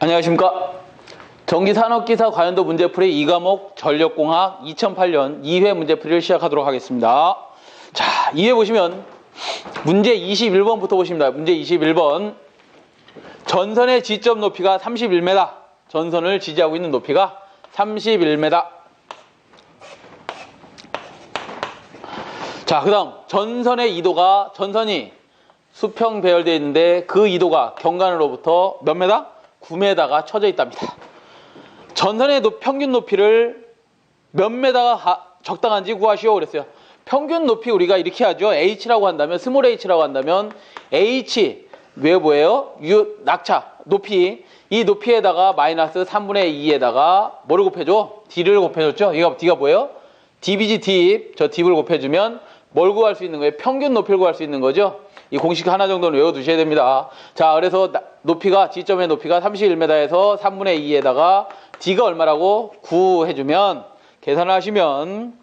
안녕하십니까. 전기산업기사 관련도 문제풀이 2과목 전력공학 2008년 2회 문제풀이를 시작하도록 하겠습니다. 자, 2회 보시면 문제 21번부터 보십니다. 문제 21번. 전선의 지점 높이가 31m. 전선을 지지하고 있는 높이가 31m. 자, 그 다음 전선의 이도가, 전선이 수평 배열되어 있는데 그 이도가 경관으로부터 몇 메다? 9m가 쳐져 있답니다. 전선의 평균 높이를 몇 메다가 적당한지 구하시오 그랬어요. 평균 높이 우리가 이렇게 하죠. H라고 한다면, 스몰 h라고 한다면 H, 왜 뭐예요? 낙차, 높이. 이 높이에다가 마이너스 3분의 2에다가 뭐를 곱해줘? D를 곱해줬죠. D가 뭐예요? D이지 D. 저 D를 곱해주면 뭘 구할 수 있는 거예요? 평균 높이를 구할 수 있는 거죠. 이 공식 하나 정도는 외워두셔야 됩니다. 자, 그래서 높이가, 지점의 높이가 31m에서 3분의 2에다가 D가 얼마라고? 9 해주면 계산을 하시면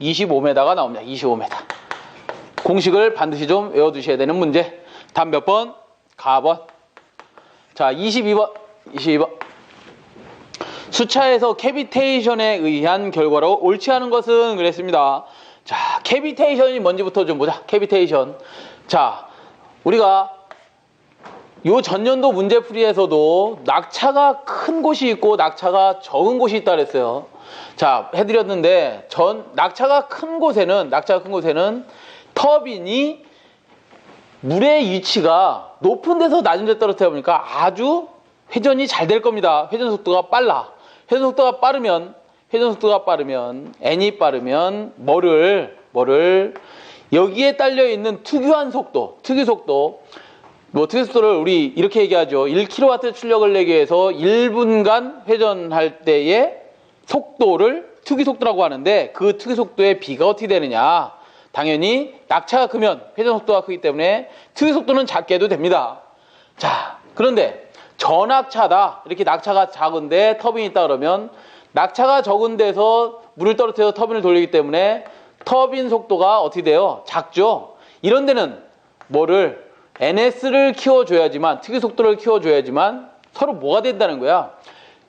25m가 나옵니다. 25m. 공식을 반드시 좀 외워두셔야 되는 문제. 답 몇 번? 가번. 자, 22번. 수차에서 캐비테이션에 의한 결과로 옳지 않은 것은 그랬습니다. 자, 캐비테이션이 뭔지부터 좀 보자. 캐비테이션. 자, 우리가 요 전년도 문제풀이에서도 낙차가 큰 곳이 있고 낙차가 적은 곳이 있다 그랬어요. 자, 해드렸는데 낙차가 큰 곳에는 터빈이 물의 위치가 높은 데서 낮은 데 떨어뜨려 보니까 아주 회전이 잘 될 겁니다. 회전 속도가 빨라. 회전 속도가 빠르면 n이 빠르면 뭐를 여기에 딸려 있는 특유한 속도, 특유속도를 우리 이렇게 얘기하죠. 1kW 출력을 내기 위해서 1분간 회전할 때의 속도를 특유속도라고 하는데, 그 특유속도의 비가 어떻게 되느냐? 당연히 낙차가 크면 회전 속도가 크기 때문에 특유속도는 작게 해도 됩니다. 자, 그런데 저낙차다. 이렇게 낙차가 작은데 터빈이 있다 그러면, 낙차가 적은 데서 물을 떨어뜨려서 터빈을 돌리기 때문에 터빈 속도가 어떻게 돼요? 작죠. 이런 데는 NS를 키워줘야지만, 특유속도를 키워줘야지만 서로 뭐가 된다는 거야?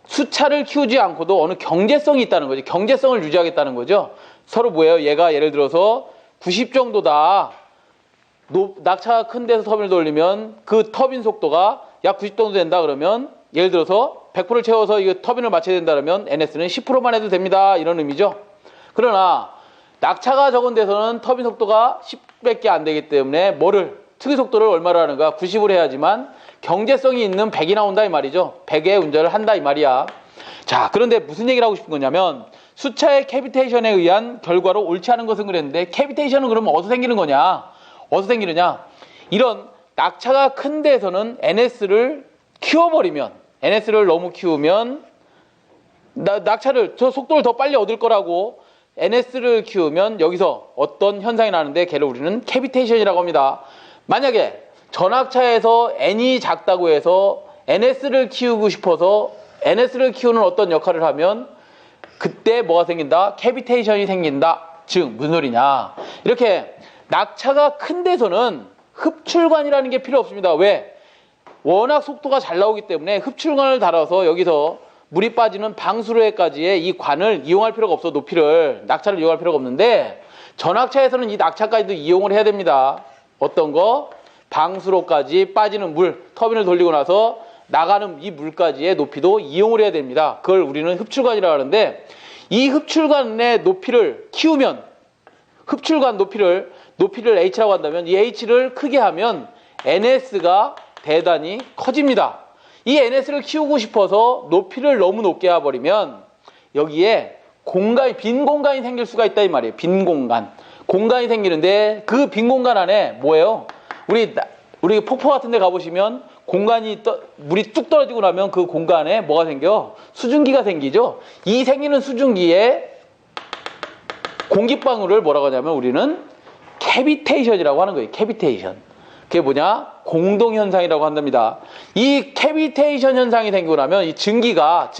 수차를 키우지 않고도 어느 경제성이 있다는 거죠. 경제성을 유지하겠다는 거죠. 서로 뭐예요? 얘가 예를 들어서 90 정도다. 낙차가 큰 데서 터빈을 돌리면 그 터빈 속도가 약 90 정도 된다 그러면, 예를 들어서 100%를 채워서 이 터빈을 맞춰야 된다 그러면 NS는 10%만 해도 됩니다. 이런 의미죠. 그러나 낙차가 적은 데서는 터빈 속도가 10밖에 안 되기 때문에 특유속도를 얼마로 하는가? 90을 해야지만 경제성이 있는 100이 나온다 이 말이죠. 100의 운전을 한다 이 말이야. 자, 그런데 무슨 얘기를 하고 싶은 거냐면, 수차의 캐비테이션에 의한 결과로 옳지 않은 것은 그랬는데, 캐비테이션은 그러면 어디서 생기는 거냐? 어디서 생기느냐? 이런 낙차가 큰 데에서는 NS를 너무 키우면 저 속도를 더 빨리 얻을 거라고 NS를 키우면 여기서 어떤 현상이 나는데, 걔를 우리는 캐비테이션이라고 합니다. 만약에 전압차에서 N이 작다고 해서 NS를 키우고 싶어서 NS를 키우는 어떤 역할을 하면 그때 뭐가 생긴다? 캐비테이션이 생긴다. 즉 무슨 소리냐? 이렇게 낙차가 큰 데서는 흡출관이라는 게 필요 없습니다. 왜? 워낙 속도가 잘 나오기 때문에 흡출관을 달아서 여기서 물이 빠지는 방수로에까지의 이 관을 이용할 필요가 없어. 낙차를 이용할 필요가 없는데, 전낙차에서는 이 낙차까지도 이용을 해야 됩니다. 어떤 거? 방수로까지 빠지는 물, 터빈을 돌리고 나서 나가는 이 물까지의 높이도 이용을 해야 됩니다. 그걸 우리는 흡출관이라고 하는데, 이 흡출관의 높이를 키우면, 흡출관 높이를 H라고 한다면, 이 H를 크게 하면 NS가 대단히 커집니다. 이 NS를 키우고 싶어서 높이를 너무 높게 해버리면 여기에 빈 공간이 생길 수가 있다 이 말이에요. 빈 공간이 생기는데, 그 빈 공간 안에 뭐예요? 우리 폭포 같은 데 가보시면 물이 뚝 떨어지고 나면 그 공간에 뭐가 생겨? 수증기가 생기죠. 이 생기는 수증기에 공기방울을 뭐라고 하냐면 우리는 캐비테이션이라고 하는 거예요. 캐비테이션. 그게 뭐냐? 공동현상이라고 한답니다. 이 캐비테이션 현상이 생기고 나면 이 증기가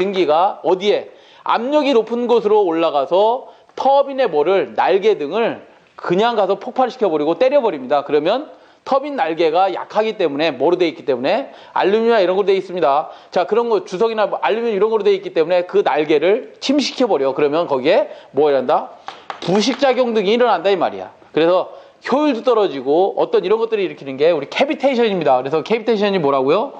어디에? 압력이 높은 곳으로 올라가서 터빈의 날개 등을 그냥 가서 폭발시켜버리고 때려버립니다. 그러면 터빈 날개가 약하기 때문에 뭐로 돼 있기 때문에 알루미늄이나 이런 걸로 돼 있습니다. 자, 그런 거 주석이나 뭐 알루미늄 이런 걸로 돼 있기 때문에 그 날개를 침식해 버려. 그러면 거기에 뭐 이란다? 부식작용 등이 일어난다 이 말이야. 그래서 효율도 떨어지고 어떤 이런 것들을 일으키는 게 우리 캐비테이션입니다. 그래서 캐비테이션이 뭐라고요?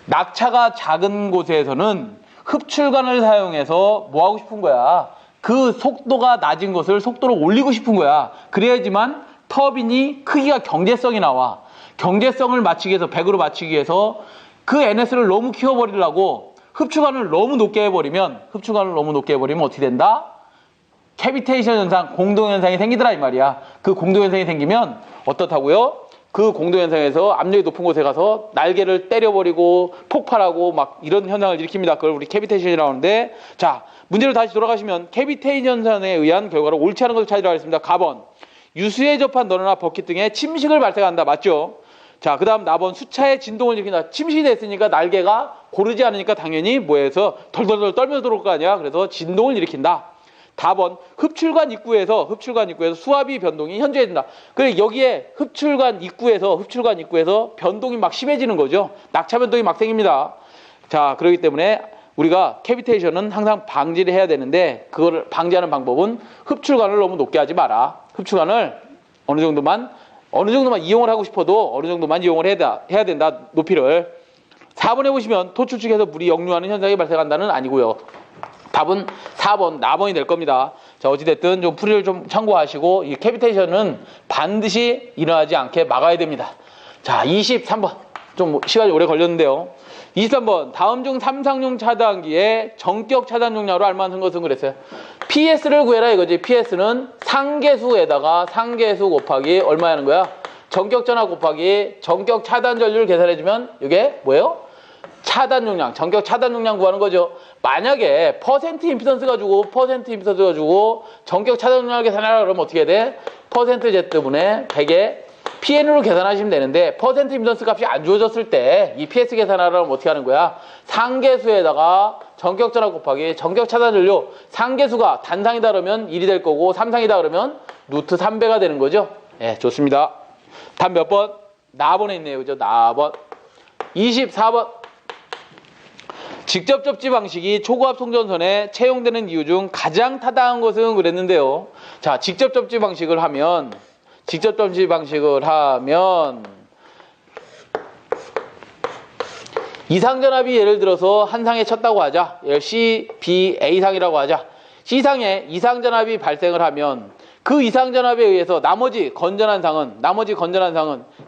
낙차가 작은 곳에서는 흡출관을 사용해서 뭐 하고 싶은 거야? 그 속도가 낮은 것을 속도를 올리고 싶은 거야. 그래야지만 터빈이 크기가 경제성이 나와. 경제성을 맞추기 위해서 100으로 맞추기 위해서 그 NS를 너무 키워버리려고 흡출관을 너무 높게 해버리면 어떻게 된다? 캐비테이션 현상, 공동현상이 생기더라 이 말이야. 그 공동현상이 생기면 어떻다고요? 그 공동현상에서 압력이 높은 곳에 가서 날개를 때려버리고 폭발하고 막 이런 현상을 일으킵니다. 그걸 우리 캐비테이션이라고 하는데, 자, 문제로 다시 돌아가시면 캐비테이션 현상에 의한 결과를 옳지 않은 것을 찾으러 가겠습니다. 가번, 유수에 접한 너너나 버킷 등의 침식을 발생한다. 맞죠? 자, 그 다음 나번, 수차의 진동을 일으킨다. 침식이 됐으니까 날개가 고르지 않으니까 당연히 뭐해서 덜덜덜 떨면서 들어올 거 아니야. 그래서 진동을 일으킨다. 다번, 흡출관 입구에서 수압이 변동이 현저해진다. 그래, 여기에 흡출관 입구에서 변동이 막 심해지는 거죠. 낙차 변동이 막 생깁니다. 자, 그렇기 때문에 우리가 캐비테이션은 항상 방지를 해야 되는데, 그걸 방지하는 방법은 흡출관을 너무 높게 하지 마라. 흡출관을 어느 정도만 이용을 하고 싶어도 어느 정도만 이용을 해야 된다. 높이를. 4번에 보시면 토출축에서 물이 역류하는 현상이 발생한다는 아니고요. 답은 4번, 나번이 될 겁니다. 자, 어찌됐든 좀 풀이를 좀 참고하시고, 이 캐비테이션은 반드시 일어나지 않게 막아야 됩니다. 자, 23번. 좀 시간이 오래 걸렸는데요. 23번. 다음 중 삼상용 차단기의 전격 차단 용량으로 알만한 것은 그랬어요. PS를 구해라 이거지. PS는 상계수에다가 상계수 곱하기 얼마 하는 거야? 전격 전압 곱하기 전격 차단 전류를 계산해주면 이게 뭐예요? 차단 용량, 전격 차단 용량 구하는 거죠. 만약에 퍼센트 임피던스 가지고 전격 차단 용량을 계산하라 그러면 어떻게 돼? 퍼센트 Z분의 100에 PN으로 계산하시면 되는데, 퍼센트 임피던스 값이 안 주어졌을 때 이 PS 계산하려면 어떻게 하는 거야? 상계수에다가 전격 전압 곱하기 전격 차단 전류, 상계수가 단상이다 그러면 1이 될 거고, 삼상이다 그러면 루트 3배가 되는 거죠. 예, 좋습니다. 답 몇 번? 나번에 있네요. 그죠? 나번. 24번. 직접 접지 방식이 초고압 송전선에 채용되는 이유 중 가장 타당한 것은 그랬는데요. 자, 직접 접지 방식을 하면 이상전압이 예를 들어서 한 상에 쳤다고 하자. C, B, A상이라고 하자. C상에 이상전압이 발생을 하면 그 이상전압에 의해서 나머지 건전한 상은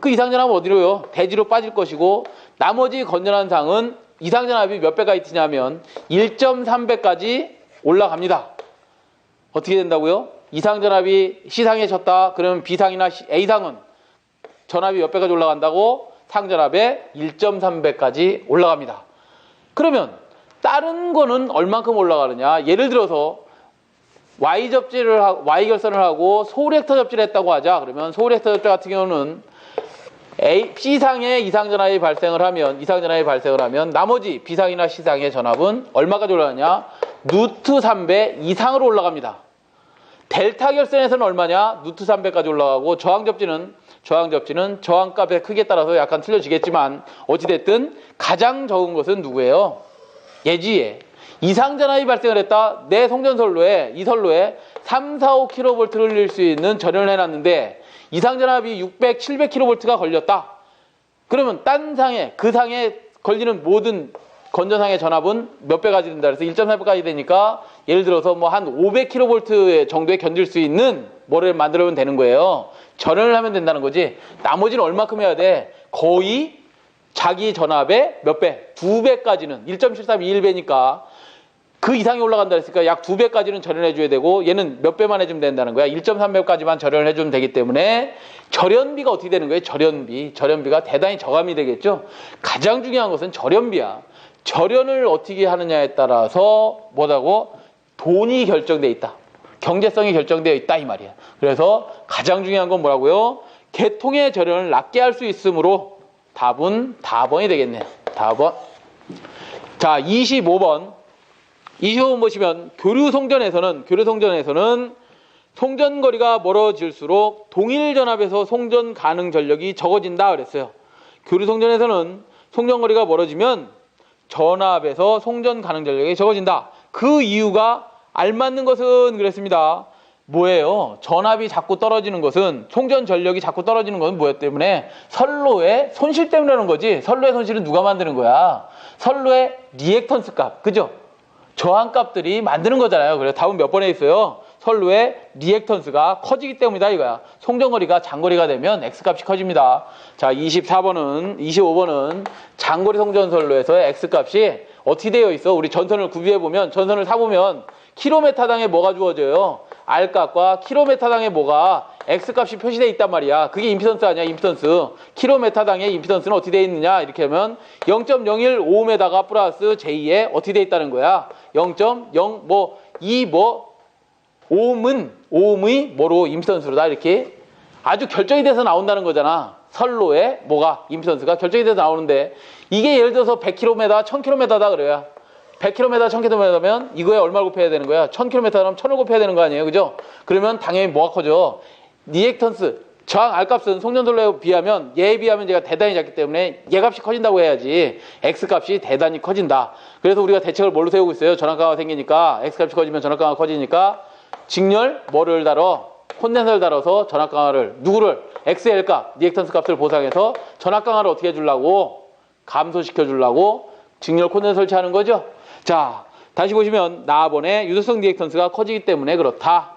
그 이상전압은 어디로요? 대지로 빠질 것이고, 나머지 건전한 상은 이상전압이 몇 배가 있으냐면 1.3배까지 올라갑니다. 어떻게 된다고요? 이상전압이 C상에 쳤다. 그러면 B상이나 A상은 전압이 몇 배까지 올라간다고? 상전압의 1.3배까지 올라갑니다. 그러면 다른 거는 얼만큼 올라가느냐? 예를 들어서 Y 결선을 하고 소리액터 접지를 했다고 하자. 그러면 소리액터 접지 같은 경우는 C상에 이상전압이 발생을 하면 나머지 B상이나 C상의 전압은 얼마까지 올라가냐? 루트 3배 이상으로 올라갑니다. 델타 결선에서는 얼마냐? 루트 3배까지 올라가고, 저항접지는 저항값의 크기에 따라서 약간 틀려지겠지만 어찌됐든 가장 적은 것은 누구예요? 예지에. 이상전압이 발생을 했다. 내 송전선로에, 이 선로에 3, 4, 5kV를 흘릴 수 있는 전연을 해놨는데 이상전압이 600, 700kV가 걸렸다. 그러면 딴 상에, 그 상에 걸리는 모든 건전상의 전압은 몇 배까지 된다. 그래서 1.3배까지 되니까 예를 들어서 뭐 한 500kV 정도에 견딜 수 있는 뭐를 만들어면 되는 거예요. 전연을 하면 된다는 거지. 나머지는 얼마큼 해야 돼? 거의 자기 전압의 몇 배? 2배까지는 1.73, 21배니까 그 이상이 올라간다 했으니까 약 2배까지는 절연해줘야 되고, 얘는 몇 배만 해주면 된다는 거야. 1.3배까지만 절연을 해주면 되기 때문에 절연비가 어떻게 되는 거예요? 절연비가 대단히 저감이 되겠죠. 가장 중요한 것은 절연비야. 절연을 어떻게 하느냐에 따라서 뭐라고? 돈이 결정돼 있다. 경제성이 결정되어 있다 이 말이야. 그래서 가장 중요한 건 뭐라고요? 계통의 절연을 낮게 할 수 있으므로 답은 다번이 되겠네. 다번. 자, 25번 보시면 교류송전에서는 송전거리가 멀어질수록 동일 전압에서 송전 가능 전력이 적어진다 그랬어요. 교류송전에서는 송전거리가 멀어지면 전압에서 송전 가능 전력이 적어진다. 그 이유가 알맞는 것은 그랬습니다. 뭐예요? 전압이 자꾸 떨어지는 것은, 송전 전력이 자꾸 떨어지는 것은 뭐였 때문에? 선로의 손실 때문에 그런 거지. 선로의 손실은 누가 만드는 거야? 선로의 리액턴스 값, 그죠? 저항값들이 만드는 거잖아요. 그래서 답은 몇 번에 있어요? 선로의 리액턴스가 커지기 때문이다 이거야. 송전거리가 장거리가 되면 X값이 커집니다. 자, 25번은 장거리 송전선로에서의 X값이 어떻게 되어 있어? 우리 전선을 구비해보면, 전선을 사보면 킬로미터당에 뭐가 주어져요? R값과 킬로미터당에 뭐가 X값이 표시되어 있단 말이야. 그게 임피던스 아니야, 임피던스. 킬로미터당의 임피던스는 어떻게 되어 있느냐? 이렇게 하면 0.01 플러스 J에 어떻게 되어 있다는 거야? 0.0 오음의 뭐로 임피던스로다 이렇게 아주 결정이 돼서 나온다는 거잖아. 선로에 뭐가 임피던스가 결정이 돼서 나오는데, 이게 예를 들어서 100km, 1000km다 그래요. 100km, 1000km면 이거에 얼마를 곱해야 되는 거야? 1000km면 1000을 곱해야 되는 거 아니에요, 그죠? 그러면 당연히 뭐가 커져? 리액턴스, 저항 R값은 송전선로에 비하면, 얘에 비하면 얘가 대단히 작기 때문에 얘 값이 커진다고 해야지 X값이 대단히 커진다. 그래서 우리가 대책을 뭘로 세우고 있어요? 전압강화가 생기니까, X값이 커지면 전압강화가 커지니까 직렬 뭐를 달어? 콘덴서를 달아서 전압강화를, 누구를? XL 값, 리액턴스 값을 보상해서 전압강화를 어떻게 해주려고? 감소시켜 주려고 직렬 콘덴서 설치하는 거죠. 자, 다시 보시면 나번에 유도성 리액턴스가 커지기 때문에 그렇다.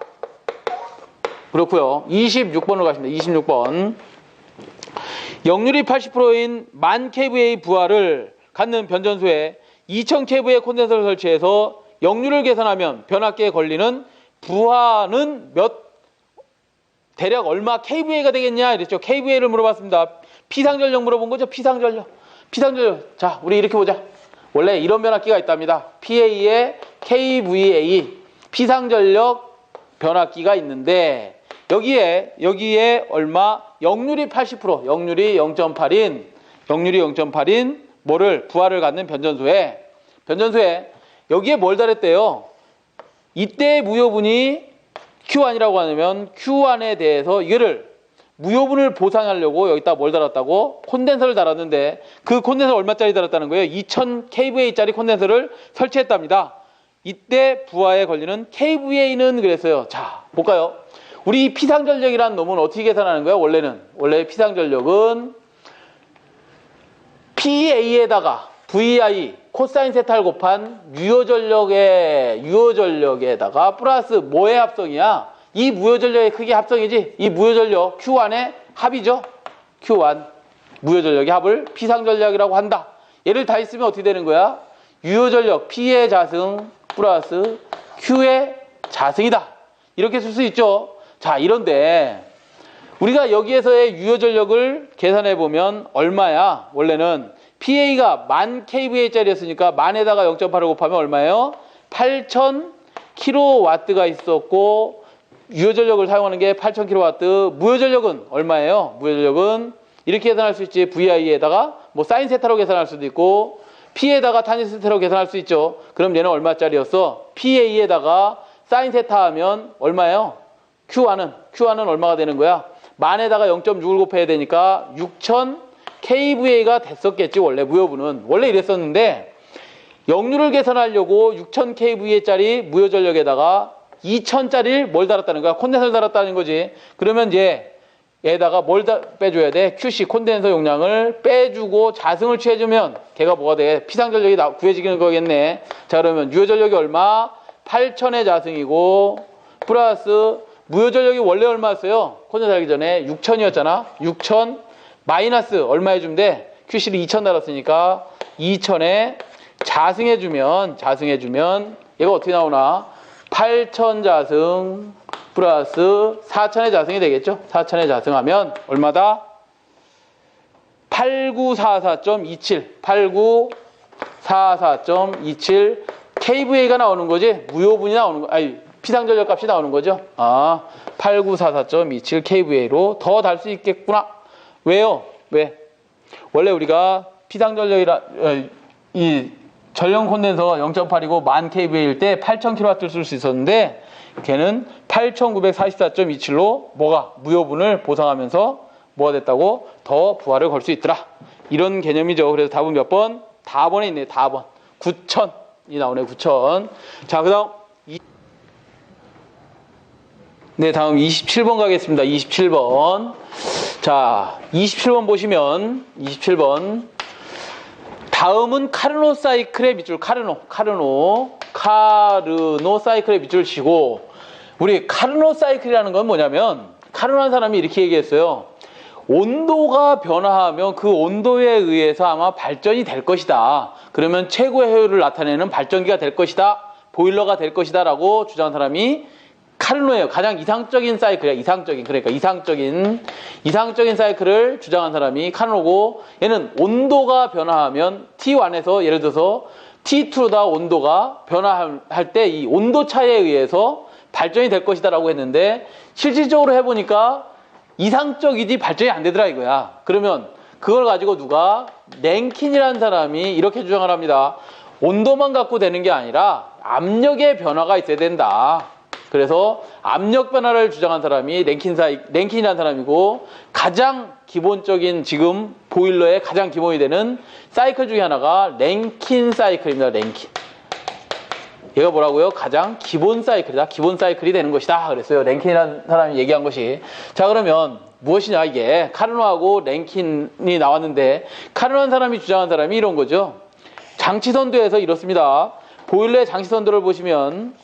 그렇고요. 26번으로 가십니다. 26번. 역률이 80%인 1000kVA 부하를 갖는 변전소에 2000kVA 콘덴서를 설치해서 역률을 계산하면 변압기에 걸리는 부하는 대략 얼마 kVA가 되겠냐 이랬죠. kVA를 물어봤습니다. 피상전력 물어본 거죠. 피상전력. 자, 우리 이렇게 보자. 원래 이런 변압기가 있답니다. PA에 kVA, 피상전력 변압기가 있는데, 여기에 얼마? 역률이 80%, 역률이 0.8인 뭐를? 부하를 갖는 변전소에 여기에 뭘 달했대요? 이때 무효분이 Q1이라고 하면 Q1에 대해서 이거를 무효분을 보상하려고 여기다 뭘 달았다고? 콘덴서를 달았는데, 그 콘덴서 얼마짜리 달았다는 거예요? 2000kVA짜리 콘덴서를 설치했답니다. 이때 부하에 걸리는 kVA는 그랬어요. 자, 볼까요? 우리 피상전력이라는 놈은 어떻게 계산하는 거야? 원래 피상전력은 PA에다가 VI 코사인 세타를 곱한 유효전력에다가 플러스 뭐의 합성이야? 이 무효전력의 크기 합성이지. 이 무효전력 Q1의 합이죠. Q1 무효전력의 합을 피상전력이라고 한다. 얘를 다 있으면 어떻게 되는 거야? 유효전력 P의 자승 플러스 Q의 자승이다. 이렇게 쓸 수 있죠. 자, 이런데 우리가 여기에서의 유효전력을 계산해 보면 얼마야? 원래는 PA가 1000kVA짜리였으니까 만에다가 0.8을 곱하면 얼마예요? 8000kW가 있었고, 유효전력을 사용하는 게 8000kW. 무효전력은 얼마예요? 무효전력은 이렇게 계산할 수 있지. VI에다가 뭐 사인 세타로 계산할 수도 있고, P에다가 탄젠 세타로 계산할 수 있죠. 그럼 얘는 얼마짜리였어? PA에다가 사인 세타 하면 얼마예요? Q1은 얼마가 되는 거야? 만에다가 0.6을 곱해야 되니까 6000kVA가 됐었겠지. 원래 무효분은 원래 이랬었는데, 역률을 계산하려고 6000kVA짜리 무효전력에다가 2000짜리를 뭘 달았다는 거야? 콘덴서를 달았다는 거지. 그러면 얘에다가 뭘 빼줘야 돼? QC 콘덴서 용량을 빼주고 자승을 취해주면 걔가 뭐가 돼? 피상전력이 구해지는 거겠네. 자, 그러면 유효전력이 얼마? 8000의 자승이고 플러스 무효전력이 원래 얼마였어요? 콘덴서 하기 전에 6000이었잖아. 6000 마이너스 얼마 해주면 돼? QC를 2000 달았으니까 2000에 자승해주면 얘가 어떻게 나오나? 8000 자승 플러스 4000의 자승이 되겠죠? 4000의 자승하면 얼마다? 8944.27 8944.27 kVA가 나오는 거지. 무효분이 나오는 거, 아니 피상전력 값이 나오는 거죠. 8944.27 kVA로 더 달 수 있겠구나. 왜요? 왜? 원래 우리가 피상전력이라 이 전력 콘덴서 0.8이고 1000kVA일 때 8000kW 쓸 수 있었는데 걔는 8944.27로 뭐가 무효분을 보상하면서 뭐가 됐다고 더 부하를 걸 수 있더라. 이런 개념이죠. 그래서 답은 몇 번? 다번에 있네요. 다번. 9000이 나오네요. 9000. 자, 그 다음 네, 다음 27번 가겠습니다. 27번. 자, 27번 보시면 27번. 다음은 카르노 사이클의 밑줄, 카르노 사이클의 밑줄 치고, 우리 카르노 사이클이라는 건 뭐냐면, 카르노 사람이 이렇게 얘기했어요. 온도가 변화하면 그 온도에 의해서 아마 발전이 될 것이다. 그러면 최고의 효율을 나타내는 발전기가 될 것이다. 보일러가 될 것이다. 라고 주장한 사람이 카르노예요. 가장 이상적인 사이클이야. 이상적인 사이클을 주장한 사람이 카르노고, 얘는 온도가 변화하면 T1에서 예를 들어서 T2다 온도가 변화할 때 이 온도 차이에 의해서 발전이 될 것이다 라고 했는데, 실질적으로 해보니까 이상적이지 발전이 안 되더라 이거야. 그러면 그걸 가지고 누가 랭킨이라는 사람이 이렇게 주장을 합니다. 온도만 갖고 되는 게 아니라 압력의 변화가 있어야 된다. 그래서 압력 변화를 주장한 사람이 랭킨이라는 사람이고, 가장 기본적인 지금 보일러의 가장 기본이 되는 사이클 중에 하나가 랭킨 사이클입니다. 랭킨. 얘가 뭐라고요? 가장 기본 사이클이다. 기본 사이클이 되는 것이다. 그랬어요. 랭킨이라는 사람이 얘기한 것이. 자, 그러면 무엇이냐 이게. 카르노하고 랭킨이 나왔는데, 카르노한 사람이 주장한 사람이 이런 거죠. 장치선도에서 이렇습니다. 보일러의 장치선도를 보시면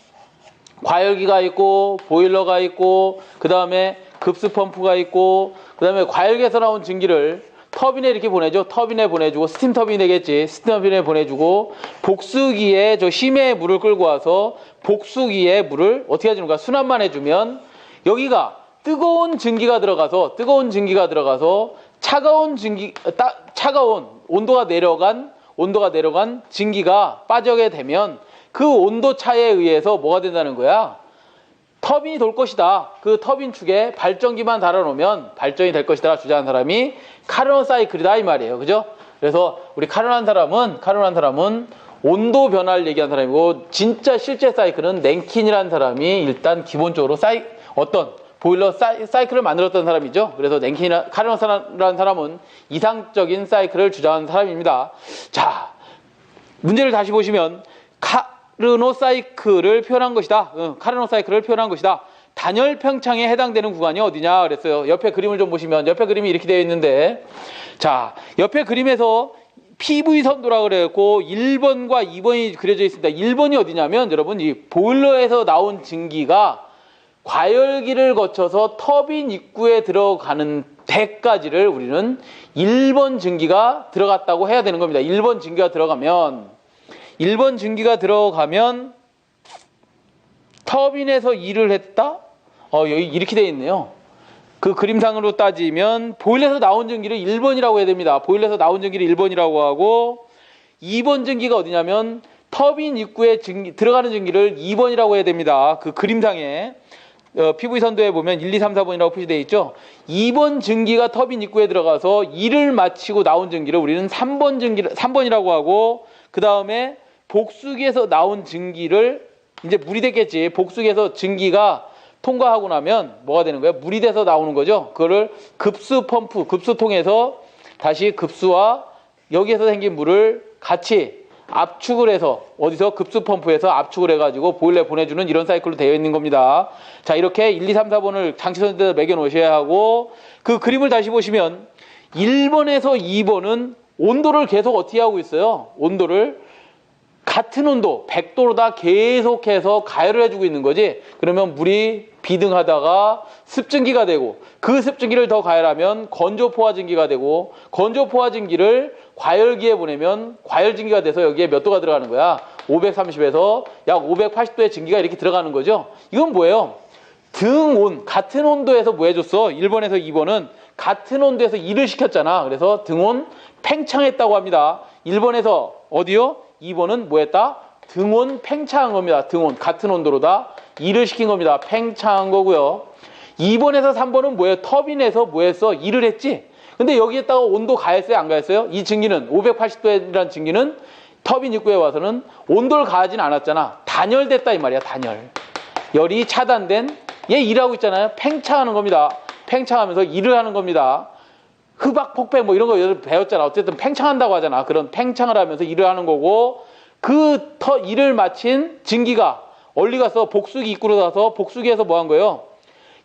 과열기가 있고 보일러가 있고 그 다음에 급수펌프가 있고 그 다음에 과열기에서 나온 증기를 터빈에 이렇게 보내죠. 터빈에 보내주고, 스팀 터빈이 되겠지. 스팀 터빈에 보내주고, 복수기에 저 심해에 물을 끌고 와서 복수기에 물을 어떻게 해주는가? 순환만 해주면 여기가 뜨거운 증기가 들어가서 차가운 온도가 내려간 증기가 빠져게 되면 그 온도 차에 의해서 뭐가 된다는 거야? 터빈이 돌 것이다. 그 터빈 축에 발전기만 달아놓으면 발전이 될 것이다 주장한 사람이 카르노 사이클이다 이 말이에요. 그죠? 그래서 우리 카르노한 사람은 온도 변화를 얘기한 사람이고, 진짜 실제 사이클은 랭킨이라는 사람이 일단 기본적으로 어떤 보일러 사이클을 만들었던 사람이죠. 그래서 카르노라는 사람은 이상적인 사이클을 주장한 사람입니다. 자, 문제를 다시 보시면 카르노 사이클을 표현한 것이다. 단열 평창에 해당되는 구간이 어디냐 그랬어요. 옆에 그림을 좀 보시면, 옆에 그림이 이렇게 되어 있는데, 자, 옆에 그림에서 PV 선도라 그래갖고 1번과 2번이 그려져 있습니다. 1번이 어디냐면, 여러분, 이 보일러에서 나온 증기가 과열기를 거쳐서 터빈 입구에 들어가는 데까지를 우리는 1번 증기가 들어갔다고 해야 되는 겁니다. 1번 증기가 들어가면 터빈에서 일을 했다? 여기 이렇게 되어 있네요. 그 그림상으로 따지면 보일러에서 나온 증기를 1번이라고 해야 됩니다. 보일러에서 나온 증기를 1번이라고 하고, 2번 증기가 어디냐면 터빈 입구에 들어가는 증기를 2번이라고 해야 됩니다. 그 그림상에 PV 선도에 보면 1, 2, 3, 4번이라고 표시되어 있죠. 2번 증기가 터빈 입구에 들어가서 일을 마치고 나온 증기를 우리는 3번이라고 하고, 그 다음에 복수기에서 나온 증기를, 이제 물이 됐겠지. 복수기에서 증기가 통과하고 나면 뭐가 되는 거예요? 물이 돼서 나오는 거죠. 그거를 급수펌프, 급수통에서 다시 급수와 여기에서 생긴 물을 같이 압축을 해서, 어디서? 급수펌프에서 압축을 해가지고 보일러에 보내주는 이런 사이클로 되어 있는 겁니다. 자, 이렇게 1, 2, 3, 4번을 장치선에다 매겨 놓으셔야 하고, 그 그림을 다시 보시면 1번에서 2번은 온도를 계속 어떻게 하고 있어요? 온도를 같은 온도 100도로다 계속해서 가열을 해주고 있는 거지. 그러면 물이 비등하다가 습증기가 되고, 그 습증기를 더 가열하면 건조포화증기가 되고, 건조포화증기를 과열기에 보내면 과열증기가 돼서 여기에 몇 도가 들어가는 거야? 530에서 약 580도의 증기가 이렇게 들어가는 거죠. 이건 뭐예요? 등온, 같은 온도에서 뭐 해줬어? 1번에서 2번은 같은 온도에서 일을 시켰잖아. 그래서 등온 팽창했다고 합니다. 1번에서 어디요? 2번은 뭐 했다? 등온 팽창한 겁니다. 등온, 같은 온도로다 일을 시킨 겁니다. 팽창한 거고요. 2번에서 3번은 뭐예요? 터빈에서 뭐 했어? 일을 했지. 근데 여기에다가 온도 가했어요? 안 가했어요? 이 증기는 580도라는 증기는 터빈 입구에 와서는 온도를 가하진 않았잖아. 단열됐다 이 말이야. 단열. 열이 차단된, 얘 일하고 있잖아요. 팽창하는 겁니다. 팽창하면서 일을 하는 겁니다. 흡악, 폭팽 뭐 이런 거 여러분 배웠잖아. 어쨌든 팽창한다고 하잖아. 그런 팽창을 하면서 일을 하는 거고, 그 일을 마친 증기가 얼리 가서 복수기 입구로 가서 복수기에서 뭐 한 거예요?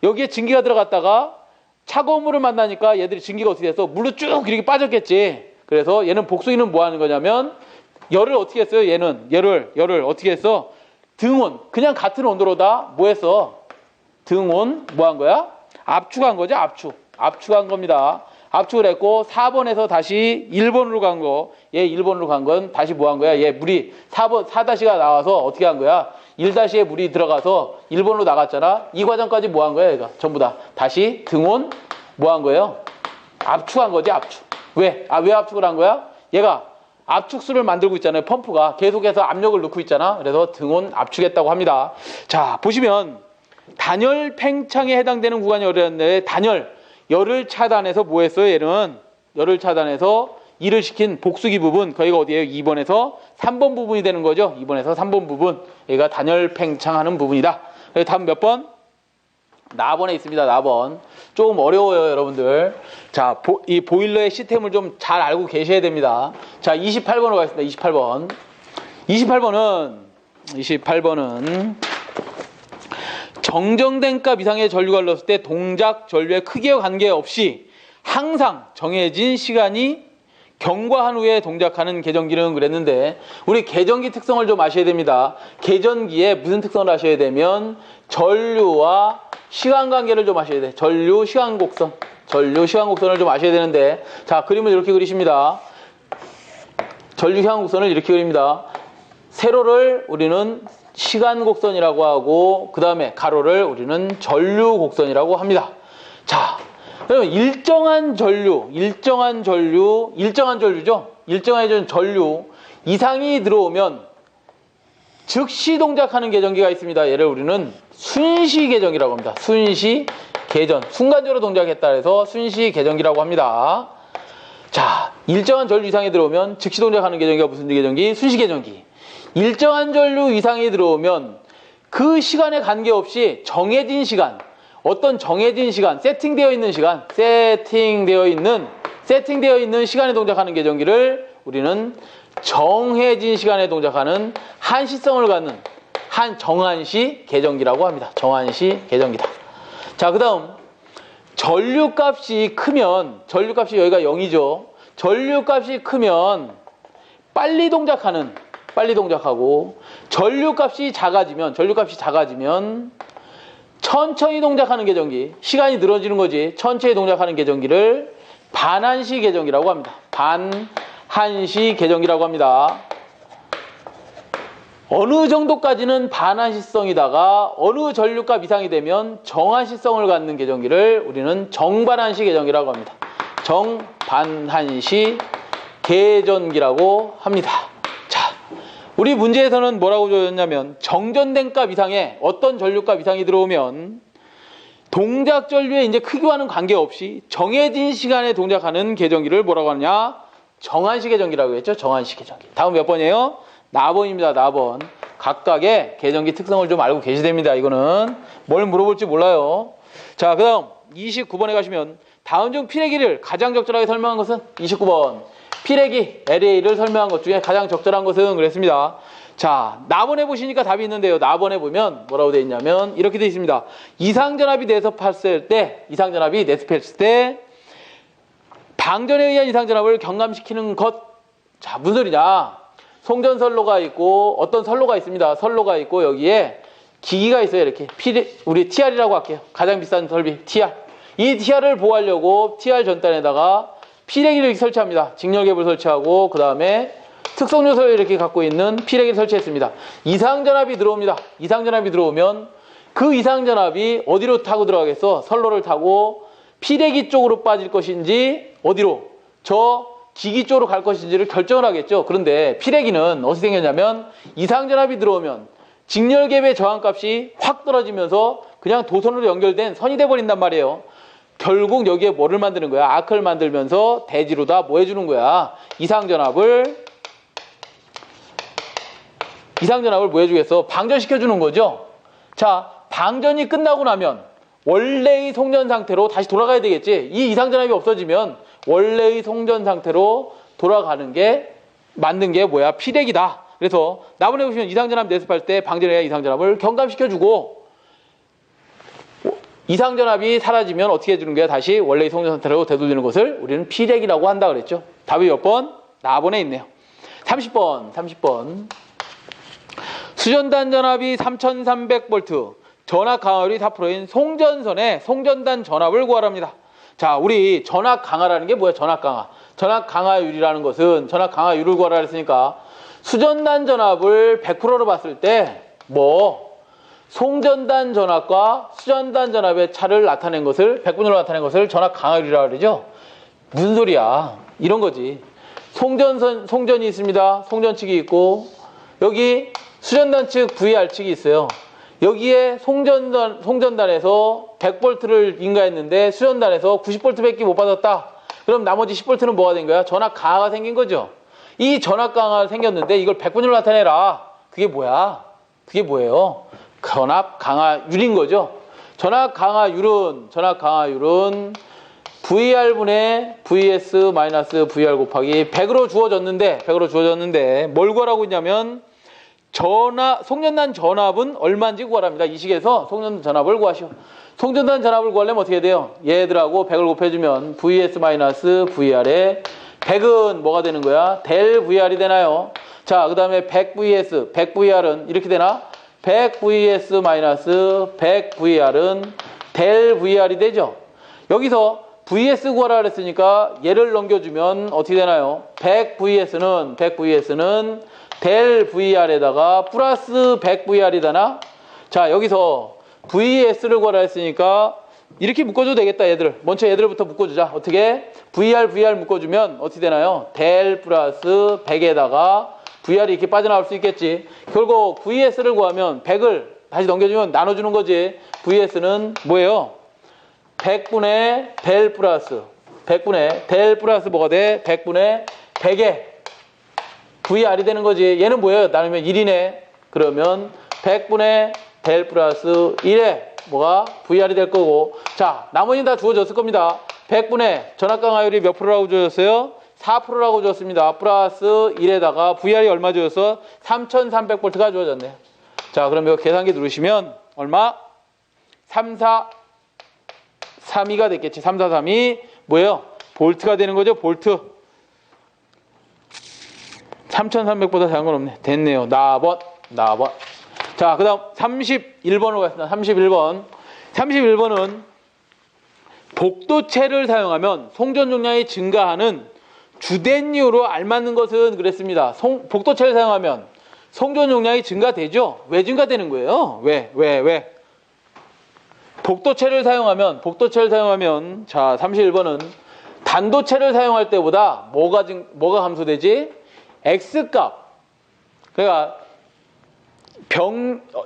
여기에 증기가 들어갔다가 차가운 물을 만나니까 얘들이 증기가 어떻게 돼서 물로 쭉 이렇게 빠졌겠지. 그래서 얘는 복수기는 뭐 하는 거냐면 열을 어떻게 했어요? 얘는 열을 어떻게 했어? 등온. 그냥 같은 온도로다 뭐 했어? 등온 뭐 한 거야? 압축한 거죠. 압축한 겁니다. 압축을 했고 4번에서 다시 1번으로 간 거. 얘 1번으로 간 건 다시 뭐 한 거야? 얘 물이 4-가 나와서 어떻게 한 거야? 1-에 물이 들어가서 1번으로 나갔잖아. 이 과정까지 뭐 한 거야? 얘가 전부 다 다시 등온 뭐 한 거예요? 압축한 거지. 압축. 왜? 왜 압축을 한 거야? 얘가 압축수를 만들고 있잖아요. 펌프가 계속해서 압력을 넣고 있잖아. 그래서 등온 압축했다고 합니다. 자, 보시면 단열 팽창에 해당되는 구간이 어디였는데 단열, 열을 차단해서 뭐 했어요? 얘는 열을 차단해서 일을 시킨 복수기 부분, 거기가 어디예요? 2번에서 3번 부분이 되는 거죠. 2번에서 3번 부분, 얘가 단열 팽창하는 부분이다. 다음 몇 번? 나번에 있습니다. 나번. 조금 어려워요, 여러분들. 자, 이 보일러의 시스템을 좀 잘 알고 계셔야 됩니다. 자, 28번으로 가겠습니다. 28번은 정정된 값 이상의 전류가 흘렀을 때 동작 전류의 크기와 관계없이 항상 정해진 시간이 경과한 후에 동작하는 계전기는 그랬는데, 우리 계전기 특성을 좀 아셔야 됩니다. 계전기에 무슨 특성을 아셔야 되면 전류와 시간 관계를 좀 아셔야 돼. 전류 시간 곡선을 좀 아셔야 되는데, 자, 그림을 이렇게 그리십니다. 전류 시간 곡선을 이렇게 그립니다. 세로를 우리는 시간 곡선이라고 하고, 그 다음에 가로를 우리는 전류 곡선이라고 합니다. 자, 그러면 일정한 전류죠. 일정한 전류 이상이 들어오면 즉시 동작하는 계전기가 있습니다. 얘를 우리는 순시 계전기라고 합니다. 순시 계전. 순간적으로 동작했다 해서 순시 계전기라고 합니다. 자, 일정한 전류 이상이 들어오면 즉시 동작하는 계전기가 무슨 계전기? 순시 계전기. 일정한 전류 이상이 들어오면 그 시간에 관계없이 정해진 시간, 어떤 정해진 시간, 세팅되어 있는 시간에 동작하는 계전기를 우리는 정해진 시간에 동작하는 한시성을 갖는 정한시 계전기라고 합니다. 정한시 계전기다. 자, 그 다음 전류값이 크면, 전류값이 여기가 0이죠. 전류값이 크면 빨리 동작하고, 전류값이 작아지면 천천히 동작하는 계전기, 시간이 늘어지는 거지. 천천히 동작하는 계전기를 반한시 계전기라고 합니다. 반한시 계전기라고 합니다. 어느 정도까지는 반한시성이다가 어느 전류값 이상이 되면 정한시성을 갖는 계전기를 우리는 정반한시 계전기라고 합니다. 정반한시 계전기라고 합니다. 자, 우리 문제에서는 뭐라고 줬냐면 정전된 값 이상의 어떤 전류값 이상이 들어오면 동작 전류의 이제 크기와는 관계없이 정해진 시간에 동작하는 계전기를 뭐라고 하느냐? 정한시 계전기라고 했죠. 정한시 계전기. 다음 몇 번이에요? 나번입니다. 나번. 각각의 계전기 특성을 좀 알고 계셔야 됩니다. 이거는 뭘 물어볼지 몰라요. 자, 그 다음 29번에 가시면 다음 중 피레기를 가장 적절하게 설명한 것은 29번. 피레기 LA를 설명한 것 중에 가장 적절한 것은 그랬습니다. 자, 나번에 보시니까 답이 있는데요. 나번에 보면 뭐라고 되어 있냐면 이렇게 되어 있습니다. 이상전압이 내습했을 때 방전에 의한 이상전압을 경감시키는 것. 자, 무슨 소리냐? 송전선로가 있고 어떤 선로가 있습니다. 선로가 있고 여기에 기기가 있어요. 이렇게 우리 TR이라고 할게요. 가장 비싼 설비 TR. 이 TR을 보호하려고 TR 전단에다가 피레기를 이렇게 설치합니다. 직렬개를 설치하고 그 다음에 특성 요소를 이렇게 갖고 있는 피레기를 설치했습니다. 이상전압이 들어옵니다. 이상전압이 들어오면 그 이상전압이 어디로 타고 들어가겠어? 선로를 타고 피레기 쪽으로 빠질 것인지 어디로? 저 기기 쪽으로 갈 것인지를 결정을 하겠죠. 그런데 피레기는 어떻게 생겼냐면 이상전압이 들어오면 직렬갭의 저항값이 확 떨어지면서 그냥 도선으로 연결된 선이 돼버린단 말이에요. 결국 여기에 뭐를 만드는 거야? 아크를 만들면서 대지로다 뭐 해주는 거야? 이상전압을 이상전압을 뭐 해주겠어? 방전시켜주는 거죠. 자, 방전이 끝나고 나면 원래의 송전 상태로 다시 돌아가야 되겠지. 이 이상전압이 없어지면 원래의 송전 상태로 돌아가는 게 만든 게 뭐야? 피렉이다. 그래서 나번에 보시면 이상전압 내습할 때 방전해야 이상전압을 경감시켜주고, 이상전압이 사라지면 어떻게 해주는 거야? 다시 원래의 송전 상태로 되돌리는 것을 우리는 피렉이라고 한다 그랬죠. 답이 몇 번? 나번에 있네요. 30번. 수전단 전압이 3300V, 전압 강하율이 4%인 송전선의 송전단 전압을 구하랍니다. 자, 우리 전압 강하라는 게 뭐야? 전압 강하. 전압 강하율이라는 것은 전압 강하율을 구하라 했으니까 수전단 전압을 100%로 봤을 때 송전단 전압과 수전단 전압의 차를 나타낸 것을 100분으로 나타낸 것을 전압 강하율이라고 그러죠. 무슨 소리야? 이런 거지. 송전이 있습니다. 송전 측이 있고 여기 수전단 측 VR 측이 있어요. 여기에 송전단에서 100V를 인가했는데 수전단에서 90V밖에 못 받았다. 그럼 나머지 10V는 뭐가 된 거야? 전압 강하가 생긴 거죠. 이 전압 강하가 생겼는데 이걸 100분으로 나타내라. 그게 뭐야? 그게 뭐예요? 전압 강하율인 거죠. 전압 강하율은 VR분의 VS 마이너스 VR 곱하기 100으로 주어졌는데 뭘 구하라고 했냐면 송전단 전압은 얼마인지 구하랍니다. 이 식에서 송전단 전압을 구하시오. 송전단 전압을 구하려면 어떻게 해야 돼요? 얘들하고 100을 곱해주면 VS 마이너스 VR에 100은 뭐가 되는 거야? 델 VR이 되나요? 자, 그 다음에 100 VR은 이렇게 되나? 100 VS 마이너스 100 VR은 델 VR이 되죠. 여기서 VS 구하라 그랬으니까 얘를 넘겨주면 어떻게 되나요? 100 VS는 델 VR에다가 플러스 100 VR이 되나? 자, 여기서 VS를 구하라 했으니까 이렇게 묶어줘도 되겠다, 얘들. 먼저 얘들부터 묶어주자. 어떻게? VR 묶어주면 어떻게 되나요? 델 플러스 100에다가 VR이 이렇게 빠져나올 수 있겠지. 결국 VS를 구하면 100을 다시 넘겨주면 나눠주는 거지. VS는 뭐예요? 100분의 델 플러스 100분의 델 플러스 뭐가 돼? 100분의 100에 VR이 되는 거지. 얘는 뭐예요? 나누면 1이네. 그러면 100분의 델 플러스 1에 뭐가? VR이 될 거고. 자, 나머지는 다 주어졌을 겁니다. 100분의 전압 강하율이 몇 프로라고 주어졌어요? 4%라고 주었습니다. 플러스 1에다가 VR이 얼마 주었어? 3300V가 주어졌네. 자, 그럼 이거 계산기 누르시면 얼마? 3432가 됐겠지. 3432 뭐예요? 볼트가 되는 거죠. 볼트. 3300보다 작은 건 없네. 됐네요. 나번. 자, 그 다음 31번으로 가겠습니다. 31번은 복도체를 사용하면 송전 용량이 증가하는 주된 이유로 알맞는 것은 그랬습니다. 복도체를 사용하면 송전 용량이 증가되죠? 왜 증가되는 거예요? 왜? 복도체를 사용하면 자, 31번은 단도체를 사용할 때보다 뭐가 감소되지? X값. 그러니까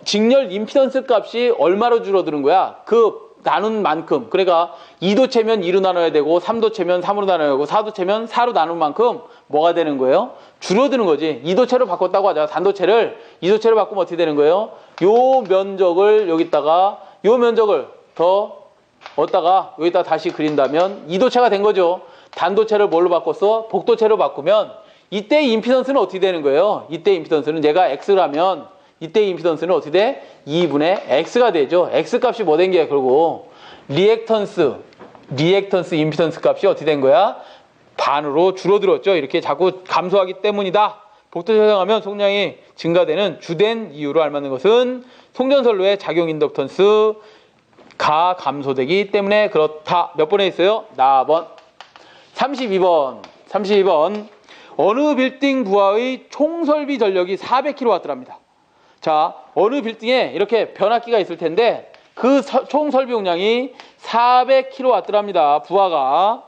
직렬 임피던스 값이 얼마로 줄어드는 거야? 그 나눈 만큼. 그러니까 2도체면 2로 나눠야 되고 3도체면 3으로 나눠야 되고 4도체면 4로 나눈 만큼 뭐가 되는 거예요? 줄어드는 거지. 2도체로 바꿨다고 하자. 단도체를 2도체로 바꾸면 어떻게 되는 거예요? 요 면적을 더 얻다가 여기다 다시 그린다면 2도체가 된 거죠. 단도체를 뭘로 바꿨어? 복도체로 바꾸면 이때 임피던스는 어떻게 되는 거예요? 이때 임피던스는 얘가 X라면 이때 임피던스는 어떻게 돼? 2분의 X가 되죠. X 값이 뭐 된 게 결국 리액턴스 임피던스 값이 어떻게 된 거야? 반으로 줄어들었죠. 이렇게 자꾸 감소하기 때문이다. 복도체 사용하면 송량이 증가되는 주된 이유로 알맞는 것은 송전선로의 작용 인덕턴스가 감소되기 때문에 그렇다. 몇 번에 있어요? 나번. 32번. 어느 빌딩 부하의 총설비 전력이 400kW랍니다. 자, 어느 빌딩에 이렇게 변압기가 있을 텐데 그 총 설비 용량이 400kW랍니다. 부하가.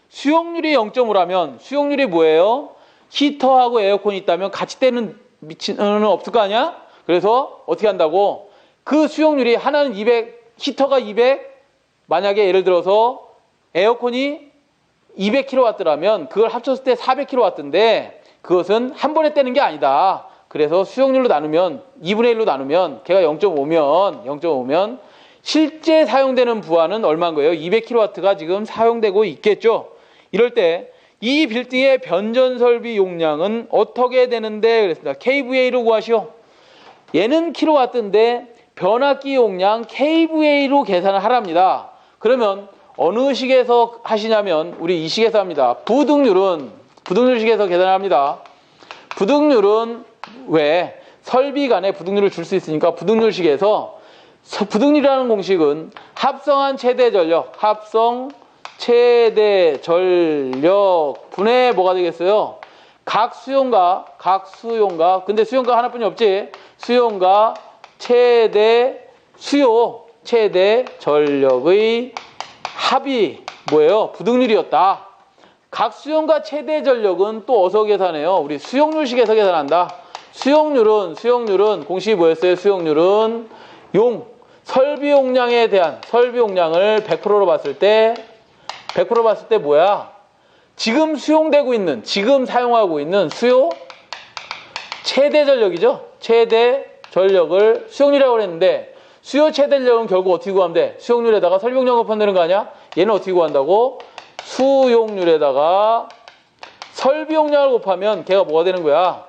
수용률이 0.5라면 수용률이 뭐예요? 히터하고 에어컨이 있다면 같이 떼는 미친은 없을 거 아니야? 그래서 어떻게 한다고? 그 수용률이 하나는 200, 히터가 200, 만약에 예를 들어서 에어컨이 200kW라면 그걸 합쳤을 때 400kW인데 그것은 한 번에 떼는 게 아니다. 그래서 수용률로 나누면 2분의 1로 나누면 걔가 0.5면 실제 사용되는 부하는 얼마인 거예요? 200kW가 지금 사용되고 있겠죠. 이럴 때 이 빌딩의 변전 설비 용량은 어떻게 되는데 그랬습니다. KVA로 구하시오. 얘는 킬로와트인데 변압기 용량 KVA로 계산을 하랍니다. 그러면 어느 식에서 하시냐면 우리 이 식에서 합니다. 부등률식에서 계산을 합니다. 부등률은 왜? 설비 간에 부등률을 줄 수 있으니까 부등률식에서 부등률이라는 공식은 합성한 최대 전력, 분의 뭐가 되겠어요? 각 수용가, 근데 수용가 하나뿐이 없지. 수용가 최대 전력의 합이 뭐예요? 부등률이었다. 각 수용가 최대 전력은 또 어디서 계산해요? 우리 수용률식에서 계산한다. 수용률은 공식이 뭐였어요? 수용률은 설비 용량에 대한 설비 용량을 100%로 봤을 때 뭐야? 지금 수용되고 있는, 지금 사용하고 있는 수요 최대 전력이죠. 최대 전력을 수용률이라고 그랬는데 수요 최대 전력은 결국 어떻게 구하면 돼? 수용률에다가 설비 용량 곱하면 거 아니야? 얘는 어떻게 구한다고? 수용률에다가 설비 용량을 곱하면 걔가 뭐가 되는 거야?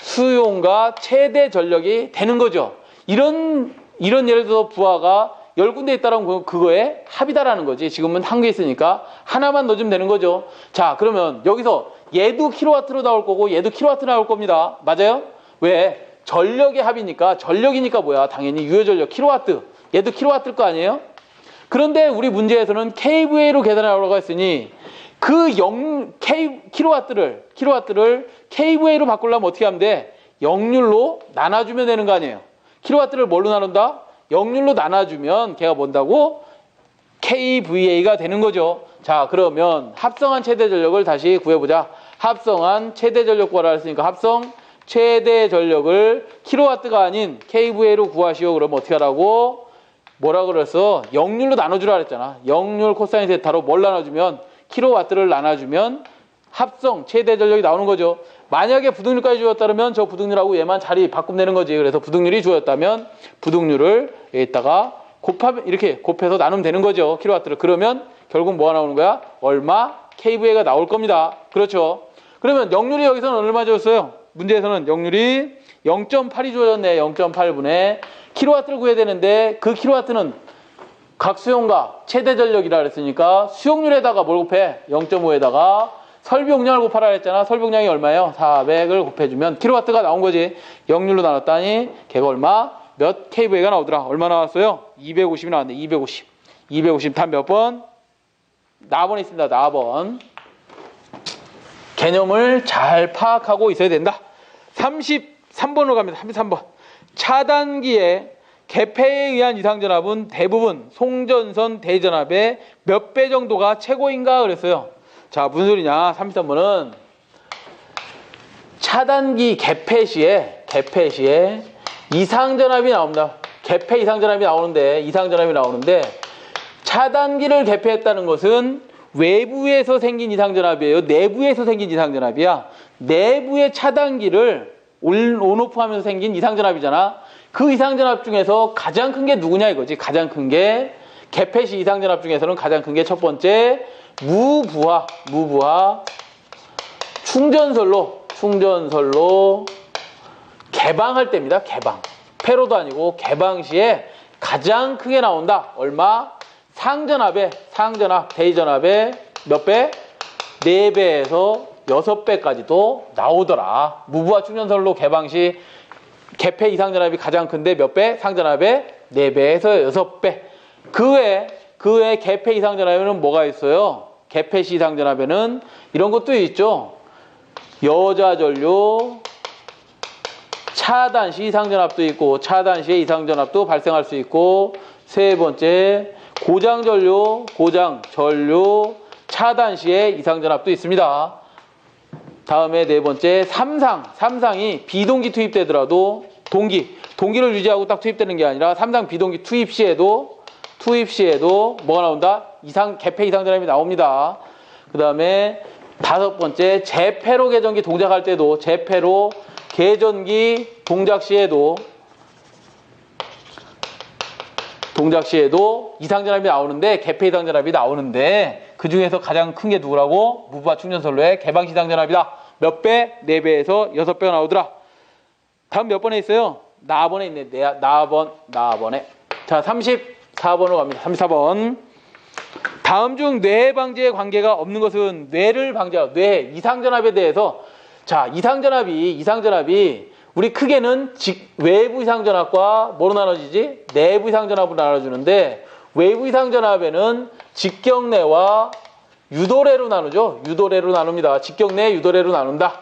수용과 최대 전력이 되는 거죠. 이런 예를 들어서 부하가 10군데 있다라면 그거에 합이다라는 거지. 지금은 한 개 있으니까 하나만 넣어주면 되는 거죠. 자, 그러면 여기서 얘도 킬로와트로 나올 거고 얘도 킬로와트 나올 겁니다. 맞아요? 왜? 전력의 합이니까, 전력이니까 뭐야? 당연히 유효전력 킬로와트. 얘도 킬로와트일 거 아니에요? 그런데 우리 문제에서는 KVA로 계산하라고 했으니 그 킬로와트를 KVA로 바꾸려면 어떻게 하면 돼? 역률로 나눠주면 되는 거 아니에요? 킬로와트를 뭘로 나눈다? 역률로 나눠주면 걔가 뭔다고? KVA가 되는 거죠. 자, 그러면 합성한 최대 전력을 다시 구해보자. 합성한 최대 전력 구하라 했으니까 합성 최대 전력을 킬로와트가 아닌 KVA로 구하시오. 그러면 어떻게 하라고? 뭐라 그랬어? 역률로 나눠주라 그랬잖아. 역률 코사인 세타로 뭘 나눠주면? 킬로와트를 나눠주면 합성 최대 전력이 나오는 거죠. 만약에 부등률까지 주었다면 저 부등률하고 얘만 자리 바꾸면 되는 거지. 그래서 부등률이 주었다면 부등률을 여기다가 이렇게 곱해서 나누면 되는 거죠. 킬로와트를. 그러면 결국 뭐가 나오는 거야? 얼마? KVA가 나올 겁니다. 그렇죠. 그러면 역률이 여기서는 얼마 줬어요? 문제에서는 역률이 0.8이 주어졌네. 0.8분의 킬로와트를 구해야 되는데 그 킬로와트는 각 수용가 최대 전력이라 그랬으니까 수용률에다가 뭘 곱해? 0.5에다가 설비 용량을 곱하라 했잖아. 설비 용량이 얼마예요? 400을 곱해주면 킬로와트가 나온 거지. 역률로 나눴다니 걔가 얼마? 몇 KVA가 나오더라. 얼마 나왔어요? 250이 나왔네. 250 답 몇 번? 나번에 있습니다. 나번. 개념을 잘 파악하고 있어야 된다. 33번으로 갑니다. 33번. 차단기의 개폐에 의한 이상전압은 대부분 송전선 대전압의 몇 배 정도가 최고인가 그랬어요. 자, 무슨 소리냐? 33번은 차단기 개폐 시에 이상전압이 나옵니다. 개폐 이상전압이 나오는데 차단기를 개폐했다는 것은 외부에서 생긴 이상전압이에요? 내부에서 생긴 이상전압이야? 내부의 차단기를 온오프 하면서 생긴 이상전압이잖아. 그 이상전압 중에서 가장 큰 게 누구냐 이거지. 가장 큰 게 개폐시 이상전압 중에서는 가장 큰 게 첫 번째 무부하 충전설로 개방할 때입니다. 개방. 폐로도 아니고 개방 시에 가장 크게 나온다. 얼마? 상전압, 대전압의 몇 배? 4배에서 6배까지도 나오더라. 무부하 충전설로 개방 시 개폐 이상전압이 가장 큰데 몇 배? 상전압의 4배에서 6배. 그 외에 개폐 이상전압에는 뭐가 있어요? 개폐 시 이상전압에는 이런 것도 있죠. 여자전류, 차단 시 이상전압도 있고 차단 시에 이상전압도 발생할 수 있고 세 번째 고장전류 차단 시에 이상전압도 있습니다. 다음에 네 번째 삼상이 비동기 투입되더라도 동기를 유지하고 딱 투입되는 게 아니라 삼상 비동기 투입 시에도 뭐가 나온다? 개폐 이상전압이 나옵니다. 그 다음에 다섯 번째 재폐로 개전기 동작할 때도 재폐로 계전기 동작 시에도 이상전압이 나오는데, 개폐 이상전압이 나오는데, 그 중에서 가장 큰 게 누구라고? 무부하 충전선로의 개방시 이상전압이다. 몇 배? 4배에서 6배가 나오더라. 다음 몇 번에 있어요? 나번에 있네. 나번에. 자, 34번으로 갑니다. 34번. 다음 중 뇌해 방지에 관계가 없는 것은 뇌를 방지하고, 뇌해, 이상전압에 대해서. 자, 이상전압이 우리 크게는 외부 이상전압과 뭐로 나눠지지? 내부 이상전압으로 나눠주는데, 외부 이상전압에는 직경내와 유도래로 나누죠. 유도래로 나눕니다. 직경내, 유도래로 나눈다.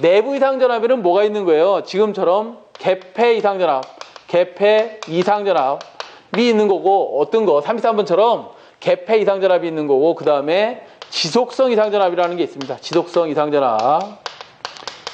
내부 이상전압에는 뭐가 있는 거예요? 지금처럼 개폐 이상전압이 있는 거고, 어떤 거? 33번처럼 개폐 이상전압이 있는 거고, 그 다음에 지속성 이상전압이라는 게 있습니다. 지속성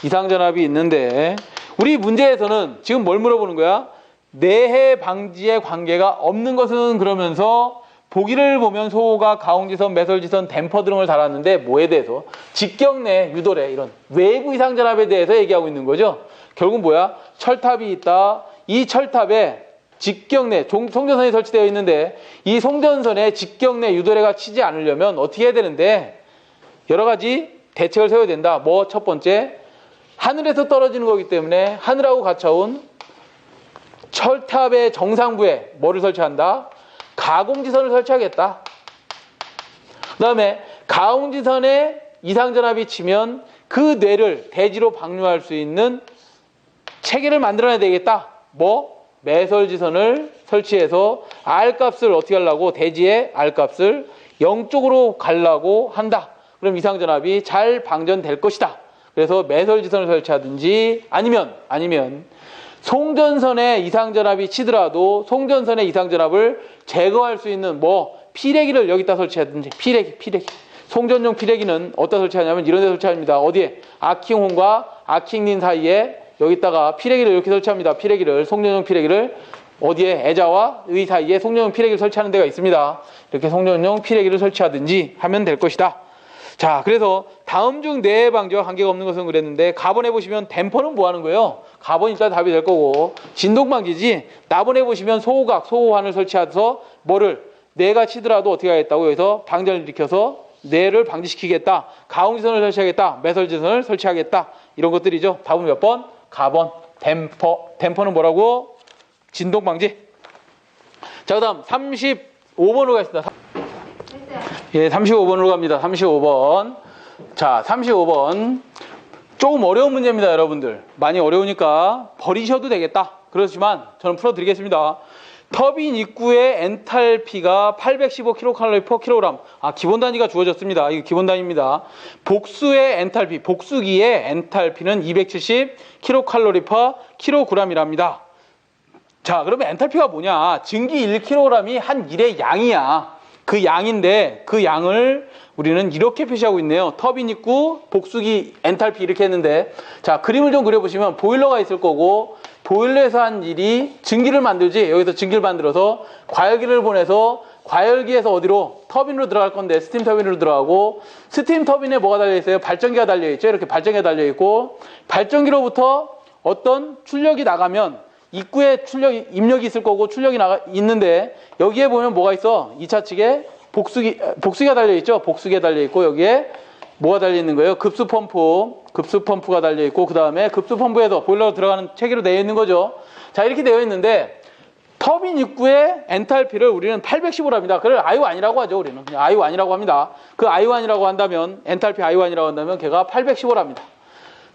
이상전압이 있는데, 우리 문제에서는 지금 뭘 물어보는 거야? 뇌해 방지에 관계가 없는 것은, 그러면서 보기를 보면 소호가, 가공지선, 매설지선, 댐퍼 등을 달았는데 뭐에 대해서? 직경내, 유도래, 이런 외부 이상전압에 대해서 얘기하고 있는 거죠. 결국 뭐야? 철탑이 있다. 이 철탑에 직경내, 송전선이 설치되어 있는데, 이 송전선에 직경내 유도래가 치지 않으려면 어떻게 해야 되는데, 여러 가지 대책을 세워야 된다. 뭐 첫 번째, 하늘에서 떨어지는 거기 때문에 하늘하고 같이온 철탑의 정상부에 뭐를 설치한다? 가공지선을 설치하겠다. 그 다음에 가공지선에 이상전압이 치면 그 뇌를 대지로 방류할 수 있는 체계를 만들어내야 되겠다. 뭐? 매설지선을 설치해서 R값을 어떻게 하려고? 대지의 R값을 0쪽으로 가려고 한다. 그럼 이상전압이 잘 방전될 것이다. 그래서 매설지선을 설치하든지, 아니면 송전선에 이상전압이 치더라도 송전선의 이상전압을 제거할 수 있는 피레기를 여기다 설치하든지. 피레기. 송전용 피레기는 어디다 설치하냐면 이런 데 설치합니다. 어디에? 아킹홈과 아킹린 사이에 여기다가 피레기를 이렇게 설치합니다. 송전용 피레기를 어디에? 애자와 의 사이에 송전용 피레기를 설치하는 데가 있습니다. 이렇게 송전용 피레기를 설치하든지 하면 될 것이다. 자, 그래서 다음 중 뇌해 방지와 관계가 없는 것은 그랬는데, 가번에 보시면 댐퍼는 뭐 하는 거예요? 가번이 일단 답이 될 거고, 진동 방지지. 나번에 보시면 소호환을 설치해서 뇌가 치더라도 어떻게 하겠다고? 여기서 방전을 일으켜서 뇌를 방지시키겠다. 가공지선을 설치하겠다. 매설지선을 설치하겠다. 이런 것들이죠. 답은 몇 번? 가번. 댐퍼는 뭐라고? 진동 방지. 자, 그 다음 35번으로 가겠습니다. 예, 35번으로 갑니다. 35번. 자, 35번. 조금 어려운 문제입니다, 여러분들. 많이 어려우니까 버리셔도 되겠다. 그렇지만 저는 풀어드리겠습니다. 터빈 입구의 엔탈피가 815kcal/kg. 기본 단위가 주어졌습니다. 이거 기본 단위입니다. 복수의 엔탈피, 복수기의 엔탈피는 270kcal/kg이랍니다. 자, 그러면 엔탈피가 뭐냐? 증기 1kg이 한 1의 양이야. 그 양인데, 그 양을 우리는 이렇게 표시하고 있네요. 터빈 입구, 복수기, 엔탈피 이렇게 했는데, 자, 그림을 좀 그려보시면 보일러가 있을 거고, 보일러에서 한 일이 증기를 만들지. 여기서 증기를 만들어서 과열기를 보내서 과열기에서 어디로? 터빈으로 들어갈 건데, 스팀 터빈으로 들어가고, 스팀 터빈에 뭐가 달려있어요? 발전기가 달려있죠. 이렇게 발전기가 달려있고, 발전기로부터 어떤 출력이 나가면 입구에 입력이 있을 거고 출력이 있는데, 여기에 보면 뭐가 있어? 2차 측에 복수기가 달려있죠? 복수기가 달려있고, 여기에 뭐가 달려있는 거예요? 급수펌프가 달려있고, 그 다음에 급수펌프에서 보일러로 들어가는 체계로 되어 있는 거죠. 자, 이렇게 되어 있는데, 터빈 입구의 엔탈피를 우리는 815랍니다. 그걸 I1이라고 하죠. 우리는 그냥 I1이라고 합니다. 그 I1이라고 한다면, 엔탈피 I1이라고 한다면 걔가 815랍니다.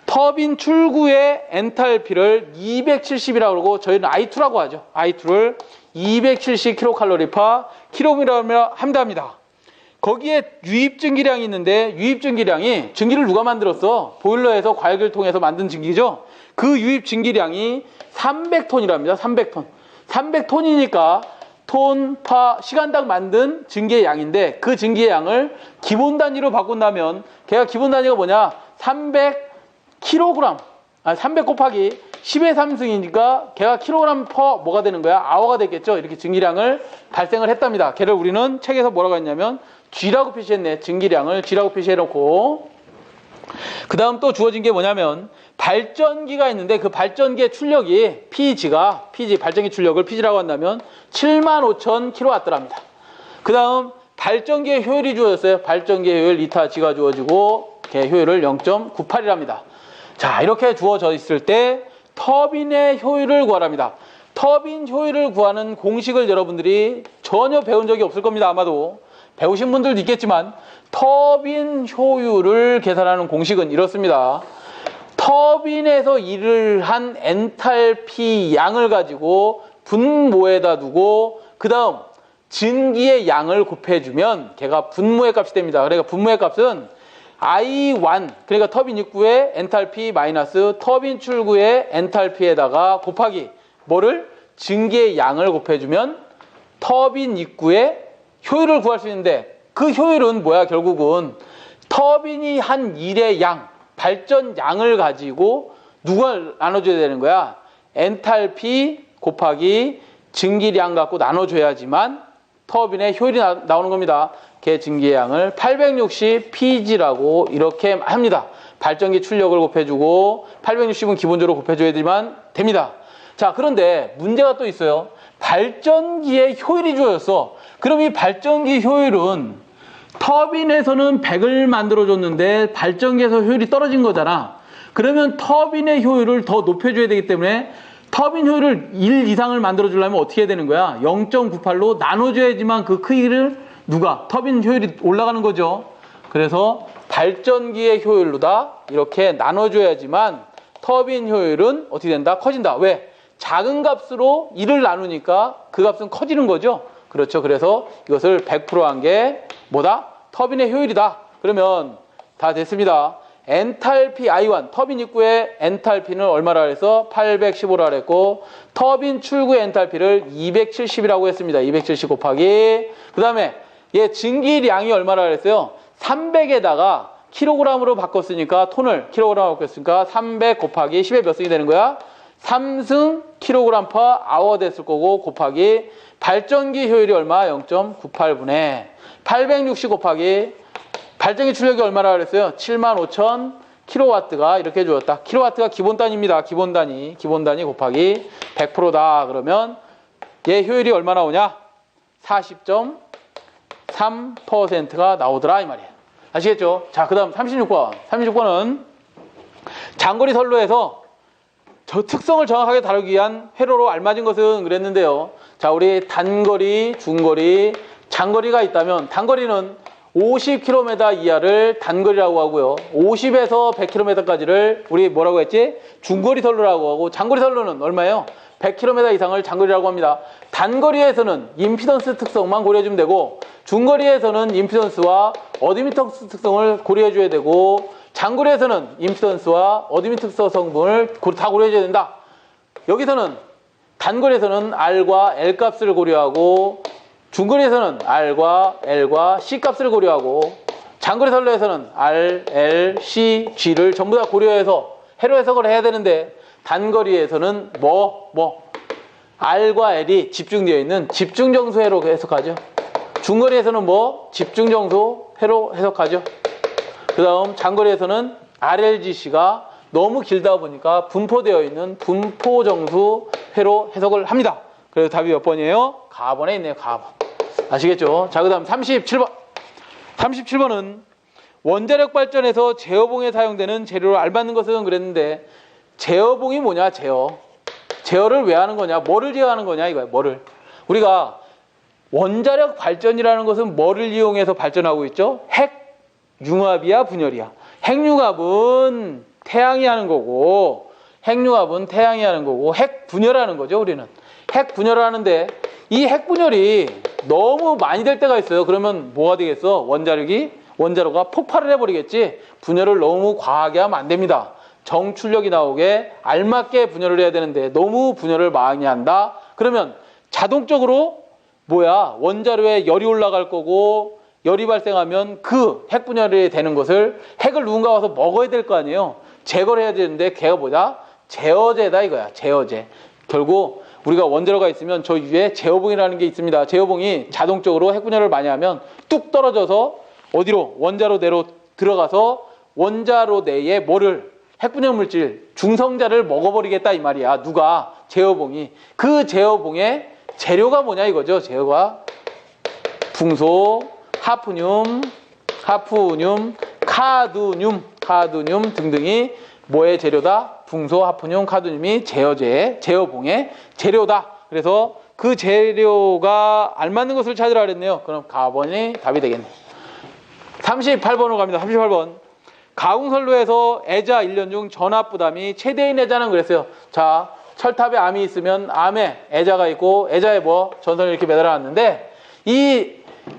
터빈 출구의 엔탈피를 270이라고 그러고, 저희는 I2라고 하죠. I2를 270kcal/kg이라고 한답니다. 거기에 유입 증기량이 있는데, 유입 증기량이, 증기를 누가 만들었어? 보일러에서 과열기를 통해서 만든 증기죠. 그 유입 증기량이 300톤이랍니다. 300톤. 300톤이니까 시간당 만든 증기의 양인데, 그 증기의 양을 기본 단위로 바꾼다면, 걔가 기본 단위가 뭐냐? 300kg. 300 곱하기 10의 3승이니까 걔가 킬로그램 퍼 뭐가 되는 거야? 아워가 되겠죠. 이렇게 증기량을 발생을 했답니다. 걔를 우리는 책에서 뭐라고 했냐면 G라고 표시했네. 증기량을 G라고 표시해놓고, 그 다음 또 주어진 게 뭐냐면 발전기가 있는데 그 발전기의 출력이 PG 발전기 출력을 PG라고 한다면 75,000kW랍니다. 그 다음 발전기의 효율이 주어졌어요. 발전기의 효율 리타 G가 주어지고 걔 효율을 0.98이랍니다. 자, 이렇게 주어져 있을 때 터빈의 효율을 구하랍니다. 터빈 효율을 구하는 공식을 여러분들이 전혀 배운 적이 없을 겁니다. 아마도 배우신 분들도 있겠지만 터빈 효율을 계산하는 공식은 이렇습니다. 터빈에서 일을 한 엔탈피 양을 가지고 분모에다 두고 그 다음 증기의 양을 곱해주면 걔가 분모의 값이 됩니다. 그러니까 분모의 값은 I1 그러니까 터빈 입구의 엔탈피 마이너스 터빈 출구의 엔탈피에다가 곱하기 뭐를? 증기의 양을 곱해주면 터빈 입구의 효율을 구할 수 있는데 그 효율은 뭐야? 결국은 터빈이 한 일의 양, 발전 양을 가지고 누가 나눠줘야 되는 거야? 엔탈피 곱하기 증기량 갖고 나눠줘야지만 터빈의 효율이 나오는 겁니다. 걔 증기의 양을 860pg라고 이렇게 합니다. 발전기 출력을 곱해주고 860은 기본적으로 곱해줘야 되지만 됩니다. 자, 그런데 문제가 또 있어요. 발전기의 효율이 주어졌어. 그럼 이 발전기 효율은 터빈에서는 100을 만들어줬는데 발전기에서 효율이 떨어진 거잖아. 그러면 터빈의 효율을 더 높여줘야 되기 때문에 터빈 효율을 1 이상을 만들어주려면 어떻게 해야 되는 거야? 0.98로 나눠줘야지만 그 크기를 누가? 터빈 효율이 올라가는 거죠. 그래서 발전기의 효율로다 이렇게 나눠줘야지만 터빈 효율은 어떻게 된다? 커진다. 왜? 작은 값으로 1을 나누니까 그 값은 커지는 거죠. 그렇죠. 그래서 이것을 100% 한 게 뭐다? 터빈의 효율이다. 그러면 다 됐습니다. 엔탈피 I1, 터빈 입구의 엔탈피는 얼마라 해서 815라 했고 터빈 출구의 엔탈피를 270이라고 했습니다. 270 곱하기 그 다음에 얘 증기량이 얼마라 했어요? 300에다가 킬로그램으로 바꿨으니까 톤을 킬로그램으로 바꿨으니까 300 곱하기 10의 몇 승이 되는 거야? 3승 킬로그램 퍼 아워 됐을 거고 곱하기 발전기 효율이 얼마? 0.98분의 860 곱하기 발전기 출력이 얼마나 그랬어요? 75,000kW가 이렇게 주었다. 킬로와트가 기본 단위입니다. 기본 단위 곱하기 100%다. 그러면 얘 효율이 얼마 나오냐? 40.3%가 나오더라 이 말이에요. 아시겠죠? 자, 그 다음 36번. 36번은 장거리 선로에서 저 특성을 정확하게 다루기 위한 회로로 알맞은 것은 그랬는데요. 자, 우리 단거리, 중거리, 장거리가 있다면 단거리는 50km 이하를 단거리라고 하고요. 50에서 100km까지를 우리 뭐라고 했지? 중거리 선로라고 하고 장거리 선로는 얼마예요? 100km 이상을 장거리라고 합니다. 단거리에서는 임피던스 특성만 고려해주면 되고 중거리에서는 임피던스와 어드미턴스 특성을 고려해줘야 되고 장거리에서는 임피던스와 어드미턴스 성분을 다 고려해줘야 된다. 여기서는 단거리에서는 R과 L 값을 고려하고 중거리에서는 R과 L과 C 값을 고려하고 장거리 선로에서는 R, L, C, G를 전부 다 고려해서 회로 해석을 해야 되는데 단거리에서는 R과 L이 집중되어 있는 집중정수 회로 해석하죠. 중거리에서는 집중정수 회로 해석하죠. 그 다음 장거리에서는 RLGC가 너무 길다 보니까 분포되어 있는 분포정수 회로 해석을 합니다. 그래서 답이 몇 번이에요? 가번에 있네요. 가번. 아시겠죠? 자, 그 다음 37번. 37번은 원자력 발전에서 제어봉에 사용되는 재료로 알맞는 것은 그랬는데 제어봉이 뭐냐? 제어를 왜 하는 거냐? 뭐를 제어하는 거냐? 이거야. 뭐를. 우리가 원자력 발전이라는 것은 뭐를 이용해서 발전하고 있죠? 핵융합이야, 분열이야. 핵융합은 태양이 하는 거고 핵분열하는 거죠, 우리는. 핵분열을 하는데 이 핵분열이 너무 많이 될 때가 있어요. 그러면 뭐가 되겠어? 원자로가 폭발을 해버리겠지. 분열을 너무 과하게 하면 안 됩니다. 정출력이 나오게 알맞게 분열을 해야 되는데 너무 분열을 많이 한다. 그러면 자동적으로 원자로에 열이 올라갈 거고 열이 발생하면 그 핵분열이 되는 것을 핵을 누군가 와서 먹어야 될 거 아니에요. 제거를 해야 되는데 걔가 뭐냐? 제어제다 이거야. 제어제. 결국 우리가 원자로가 있으면 저 위에 제어봉이라는 게 있습니다. 제어봉이 자동적으로 핵분열을 많이 하면 뚝 떨어져서 어디로? 원자로대로 들어가서 원자로 내에 뭐를 핵분열 물질 중성자를 먹어버리겠다 이 말이야. 누가? 제어봉이. 그 제어봉의 재료가 뭐냐 이거죠. 재료가 붕소, 하프늄, 카드뮴 등등이 뭐의 재료다? 붕소, 하프늄, 카드뮴이 제어봉의 재료다. 그래서 그 재료가 알맞는 것을 찾으라 그랬네요. 그럼 가번이 답이 되겠네. 38번으로 갑니다. 38번. 가공선로에서 애자 1년 중 전압 부담이 최대인 애자는 그랬어요. 자, 철탑에 암이 있으면 암에 애자가 있고 애자에 뭐 전선을 이렇게 매달아놨는데 이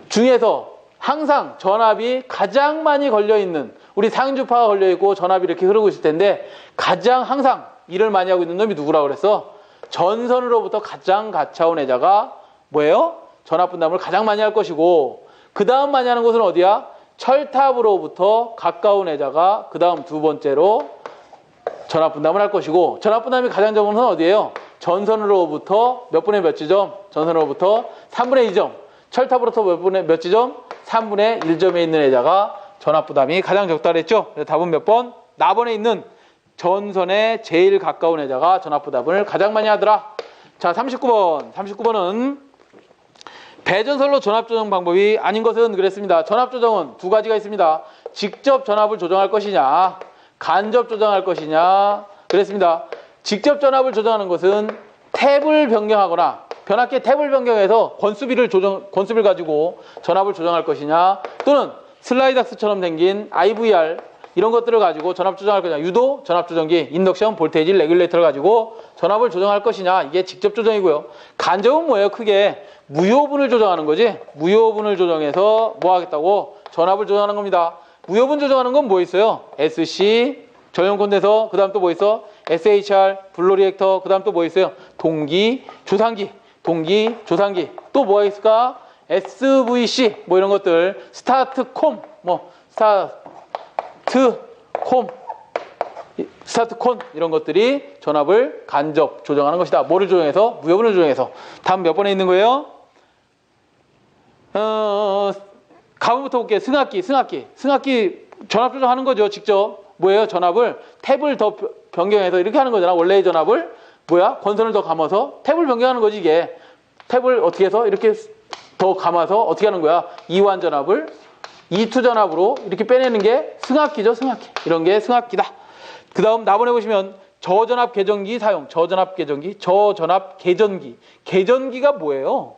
중에서 항상 전압이 가장 많이 걸려있는 우리 상주파가 걸려있고 전압이 이렇게 흐르고 있을 텐데 가장 항상 일을 많이 하고 있는 놈이 누구라고 그랬어? 전선으로부터 가장 가까운 애자가 뭐예요? 전압 분담을 가장 많이 할 것이고 그 다음 많이 하는 곳은 어디야? 철탑으로부터 가까운 애자가 그 다음 두 번째로 전압 분담을 할 것이고 전압 분담이 가장 적은 것은 어디예요? 전선으로부터 몇 분의 몇 지점? 전선으로부터 3분의 2점. 철탑으로부터 몇 분의 몇 지점? 3분의 1점에 있는 애자가 전압 부담이 가장 적다 그랬죠? 그래서 답은 몇 번? 나번에 있는 전선에 제일 가까운 애자가 전압 부담을 가장 많이 하더라. 자, 39번. 39번은 배전선로 전압 조정 방법이 아닌 것은 그랬습니다. 전압 조정은 두 가지가 있습니다. 직접 전압을 조정할 것이냐, 간접 조정할 것이냐 그랬습니다. 직접 전압을 조정하는 것은 탭을 변경하거나 변압기 탭을 변경해서 권수비를 가지고 전압을 조정할 것이냐 또는 슬라이닥스처럼 생긴 IVR 이런 것들을 가지고 전압 조정할 거냐 유도 전압 조정기, 인덕션, 볼테이지, 레귤레이터를 가지고 전압을 조정할 것이냐 이게 직접 조정이고요. 간접은 뭐예요? 크게 무효분을 조정하는 거지. 무효분을 조정해서 뭐 하겠다고? 전압을 조정하는 겁니다. 무효분 조정하는 건 뭐 있어요? SC, 전용 콘덴서, 그 다음 또 뭐 있어? SHR, 블로리액터, 그 다음 또 뭐 있어요? 동기, 조상기, 또 뭐가 있을까? SVC, 뭐 이런 것들, 스타트콤 이런 것들이 전압을 간접 조정하는 것이다. 뭐를 조정해서? 무효분을 조정해서. 다음 몇 번에 있는 거예요? 가문부터 볼게요. 승합기 전압 조정하는 거죠. 직접 뭐예요? 전압을 탭을 더 변경해서 이렇게 하는 거잖아. 원래의 전압을 뭐야? 권선을 더 감아서 탭을 변경하는 거지. 이게 탭을 어떻게 해서 이렇게 더 감아서 어떻게 하는 거야? 이완 전압을 이투 전압으로 이렇게 빼내는 게 승합기죠. 승합기. 이런 게 승합기다. 그 다음 나번에 보시면 저전압 계전기 사용. 저전압 계전기. 계전기가 뭐예요?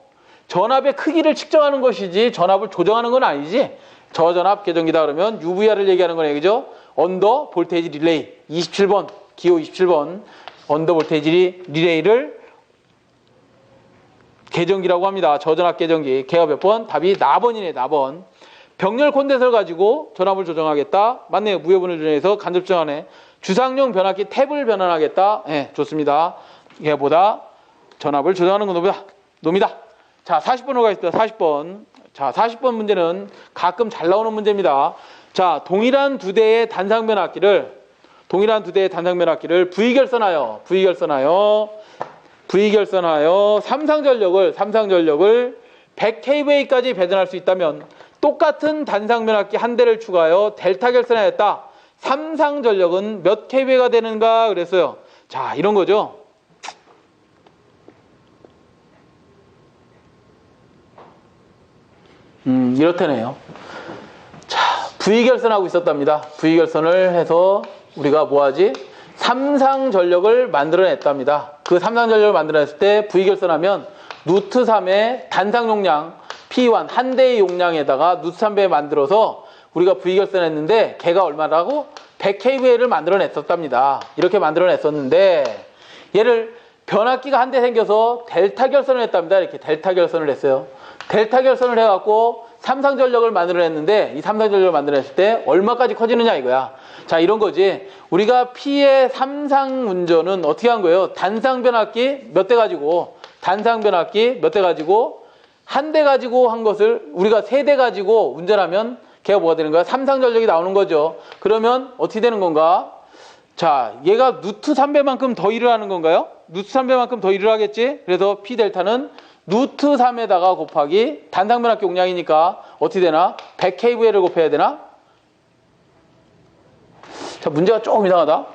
전압의 크기를 측정하는 것이지 전압을 조정하는 건 아니지. 저전압 계전기다 그러면 UVR을 얘기하는 거네. 그죠? 언더 볼테이지 릴레이 27번 기호 27번 언더 볼테이지 릴레이를 계전기라고 합니다. 저전압 계전기. 걔가 몇 번? 답이 나번이네. 나번. 병렬 콘덴서를 가지고 전압을 조정하겠다. 맞네요. 무효분을 조정해서 간접 조정하네. 주상용 변압기 탭을 변환하겠다. 네, 좋습니다. 얘보다 전압을 조정하는 놈이다. 자, 40번으로 가겠습니다. 40번. 자, 40번 문제는 가끔 잘 나오는 문제입니다. 자, 동일한 두 대의 단상 변압기를 V결선하여 삼상전력을 100kVA까지 배전할 수 있다면 똑같은 단상 변압기 한 대를 추가하여 델타 결선하였다. 삼상전력은 몇 kVA가 되는가 그랬어요. 자, 이런 거죠. 이렇다네요. 자, V결선하고 있었답니다. V결선을 해서 우리가 뭐하지? 삼상전력을 만들어냈답니다. 그 삼상전력을 만들어냈을 때 V결선하면 누트 3의 단상 용량 P1 한 대의 용량에다가 누트 3배 만들어서 우리가 V결선했는데 걔가 얼마라고? 100kVA를 만들어냈었답니다. 이렇게 만들어냈었는데 얘를 변압기가 한 대 생겨서 델타 결선을 했답니다. 이렇게 델타 결선을 했어요. 델타 결선을 해갖고 삼상전력을 만들어냈는데 이 삼상전력을 만들어냈을 때 얼마까지 커지느냐 이거야. 자, 이런 거지. 우리가 P의 삼상운전은 어떻게 한 거예요? 단상 변압기 몇 대 가지고 한 대 가지고 한 것을 우리가 세 대 가지고 운전하면 걔가 뭐가 되는 거야? 삼상전력이 나오는 거죠. 그러면 어떻게 되는 건가? 자, 얘가 누트 3배만큼 더 일을 하는 건가요? 누트 3배만큼 더 일을 하겠지? 그래서 P 델타는 누트 3에다가 곱하기 단상 변압기 용량이니까 어떻게 되나? 100kVA를 곱해야 되나? 자, 문제가 조금 이상하다.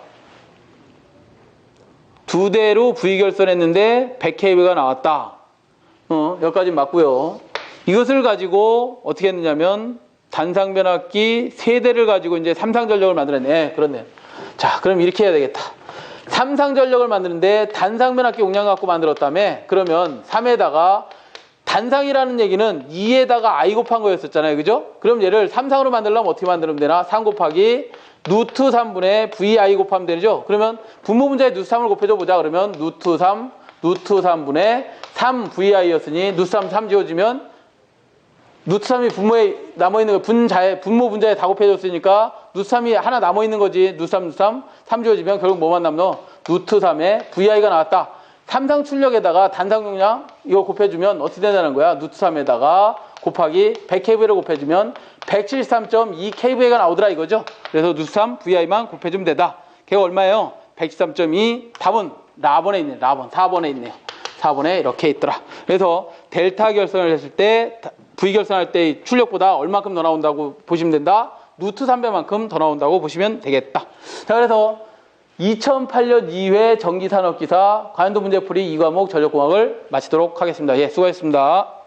두 대로 V결선했는데 100kV가 나왔다. 여기까지 맞고요. 이것을 가지고 어떻게 했느냐면 단상변압기 세 대를 가지고 이제 삼상전력을 만들었네. 그렇네. 자, 그럼 이렇게 해야 되겠다. 삼상전력을 만드는데 단상변압기 용량 갖고 만들었다며. 그러면 3에다가 단상이라는 얘기는 2에다가 I 곱한 거였었잖아요. 그죠? 그럼 얘를 삼상으로 만들려면 어떻게 만들면 되나? 3 곱하기 루트 3분의 VI 곱하면 되죠? 그러면 분모 분자에 루트 3을 곱해줘 보자. 그러면 루트 3, 루트 3분의 3VI였으니 루트 3 지워지면 루트 3이 분모에 남아있는 거 분모 분자에 다 곱해줬으니까 루트 3이 하나 남아있는 거지. 루트 3 지워지면 결국 뭐만 남노? 루트 3에 VI가 나왔다. 삼상 출력에다가 단상 용량 이거 곱해주면 어떻게 된다는 거야? 루트 3에다가 곱하기 100kV를 곱해주면 173.2kV가 나오더라 이거죠. 그래서 루트 3 VI만 곱해주면 되다. 걔가 얼마예요? 113.2. 답은 라번에 있네. 라번 4번에 있네요. 4번에 이렇게 있더라. 그래서 델타 결선을 했을 때 V 결선할 때 출력보다 얼마큼 더 나온다고 보시면 된다. 루트 3배만큼 더 나온다고 보시면 되겠다. 자, 그래서 2008년 2회 전기산업기사 관련도 문제풀이 2과목 전력공학을 마치도록 하겠습니다. 예, 수고하셨습니다.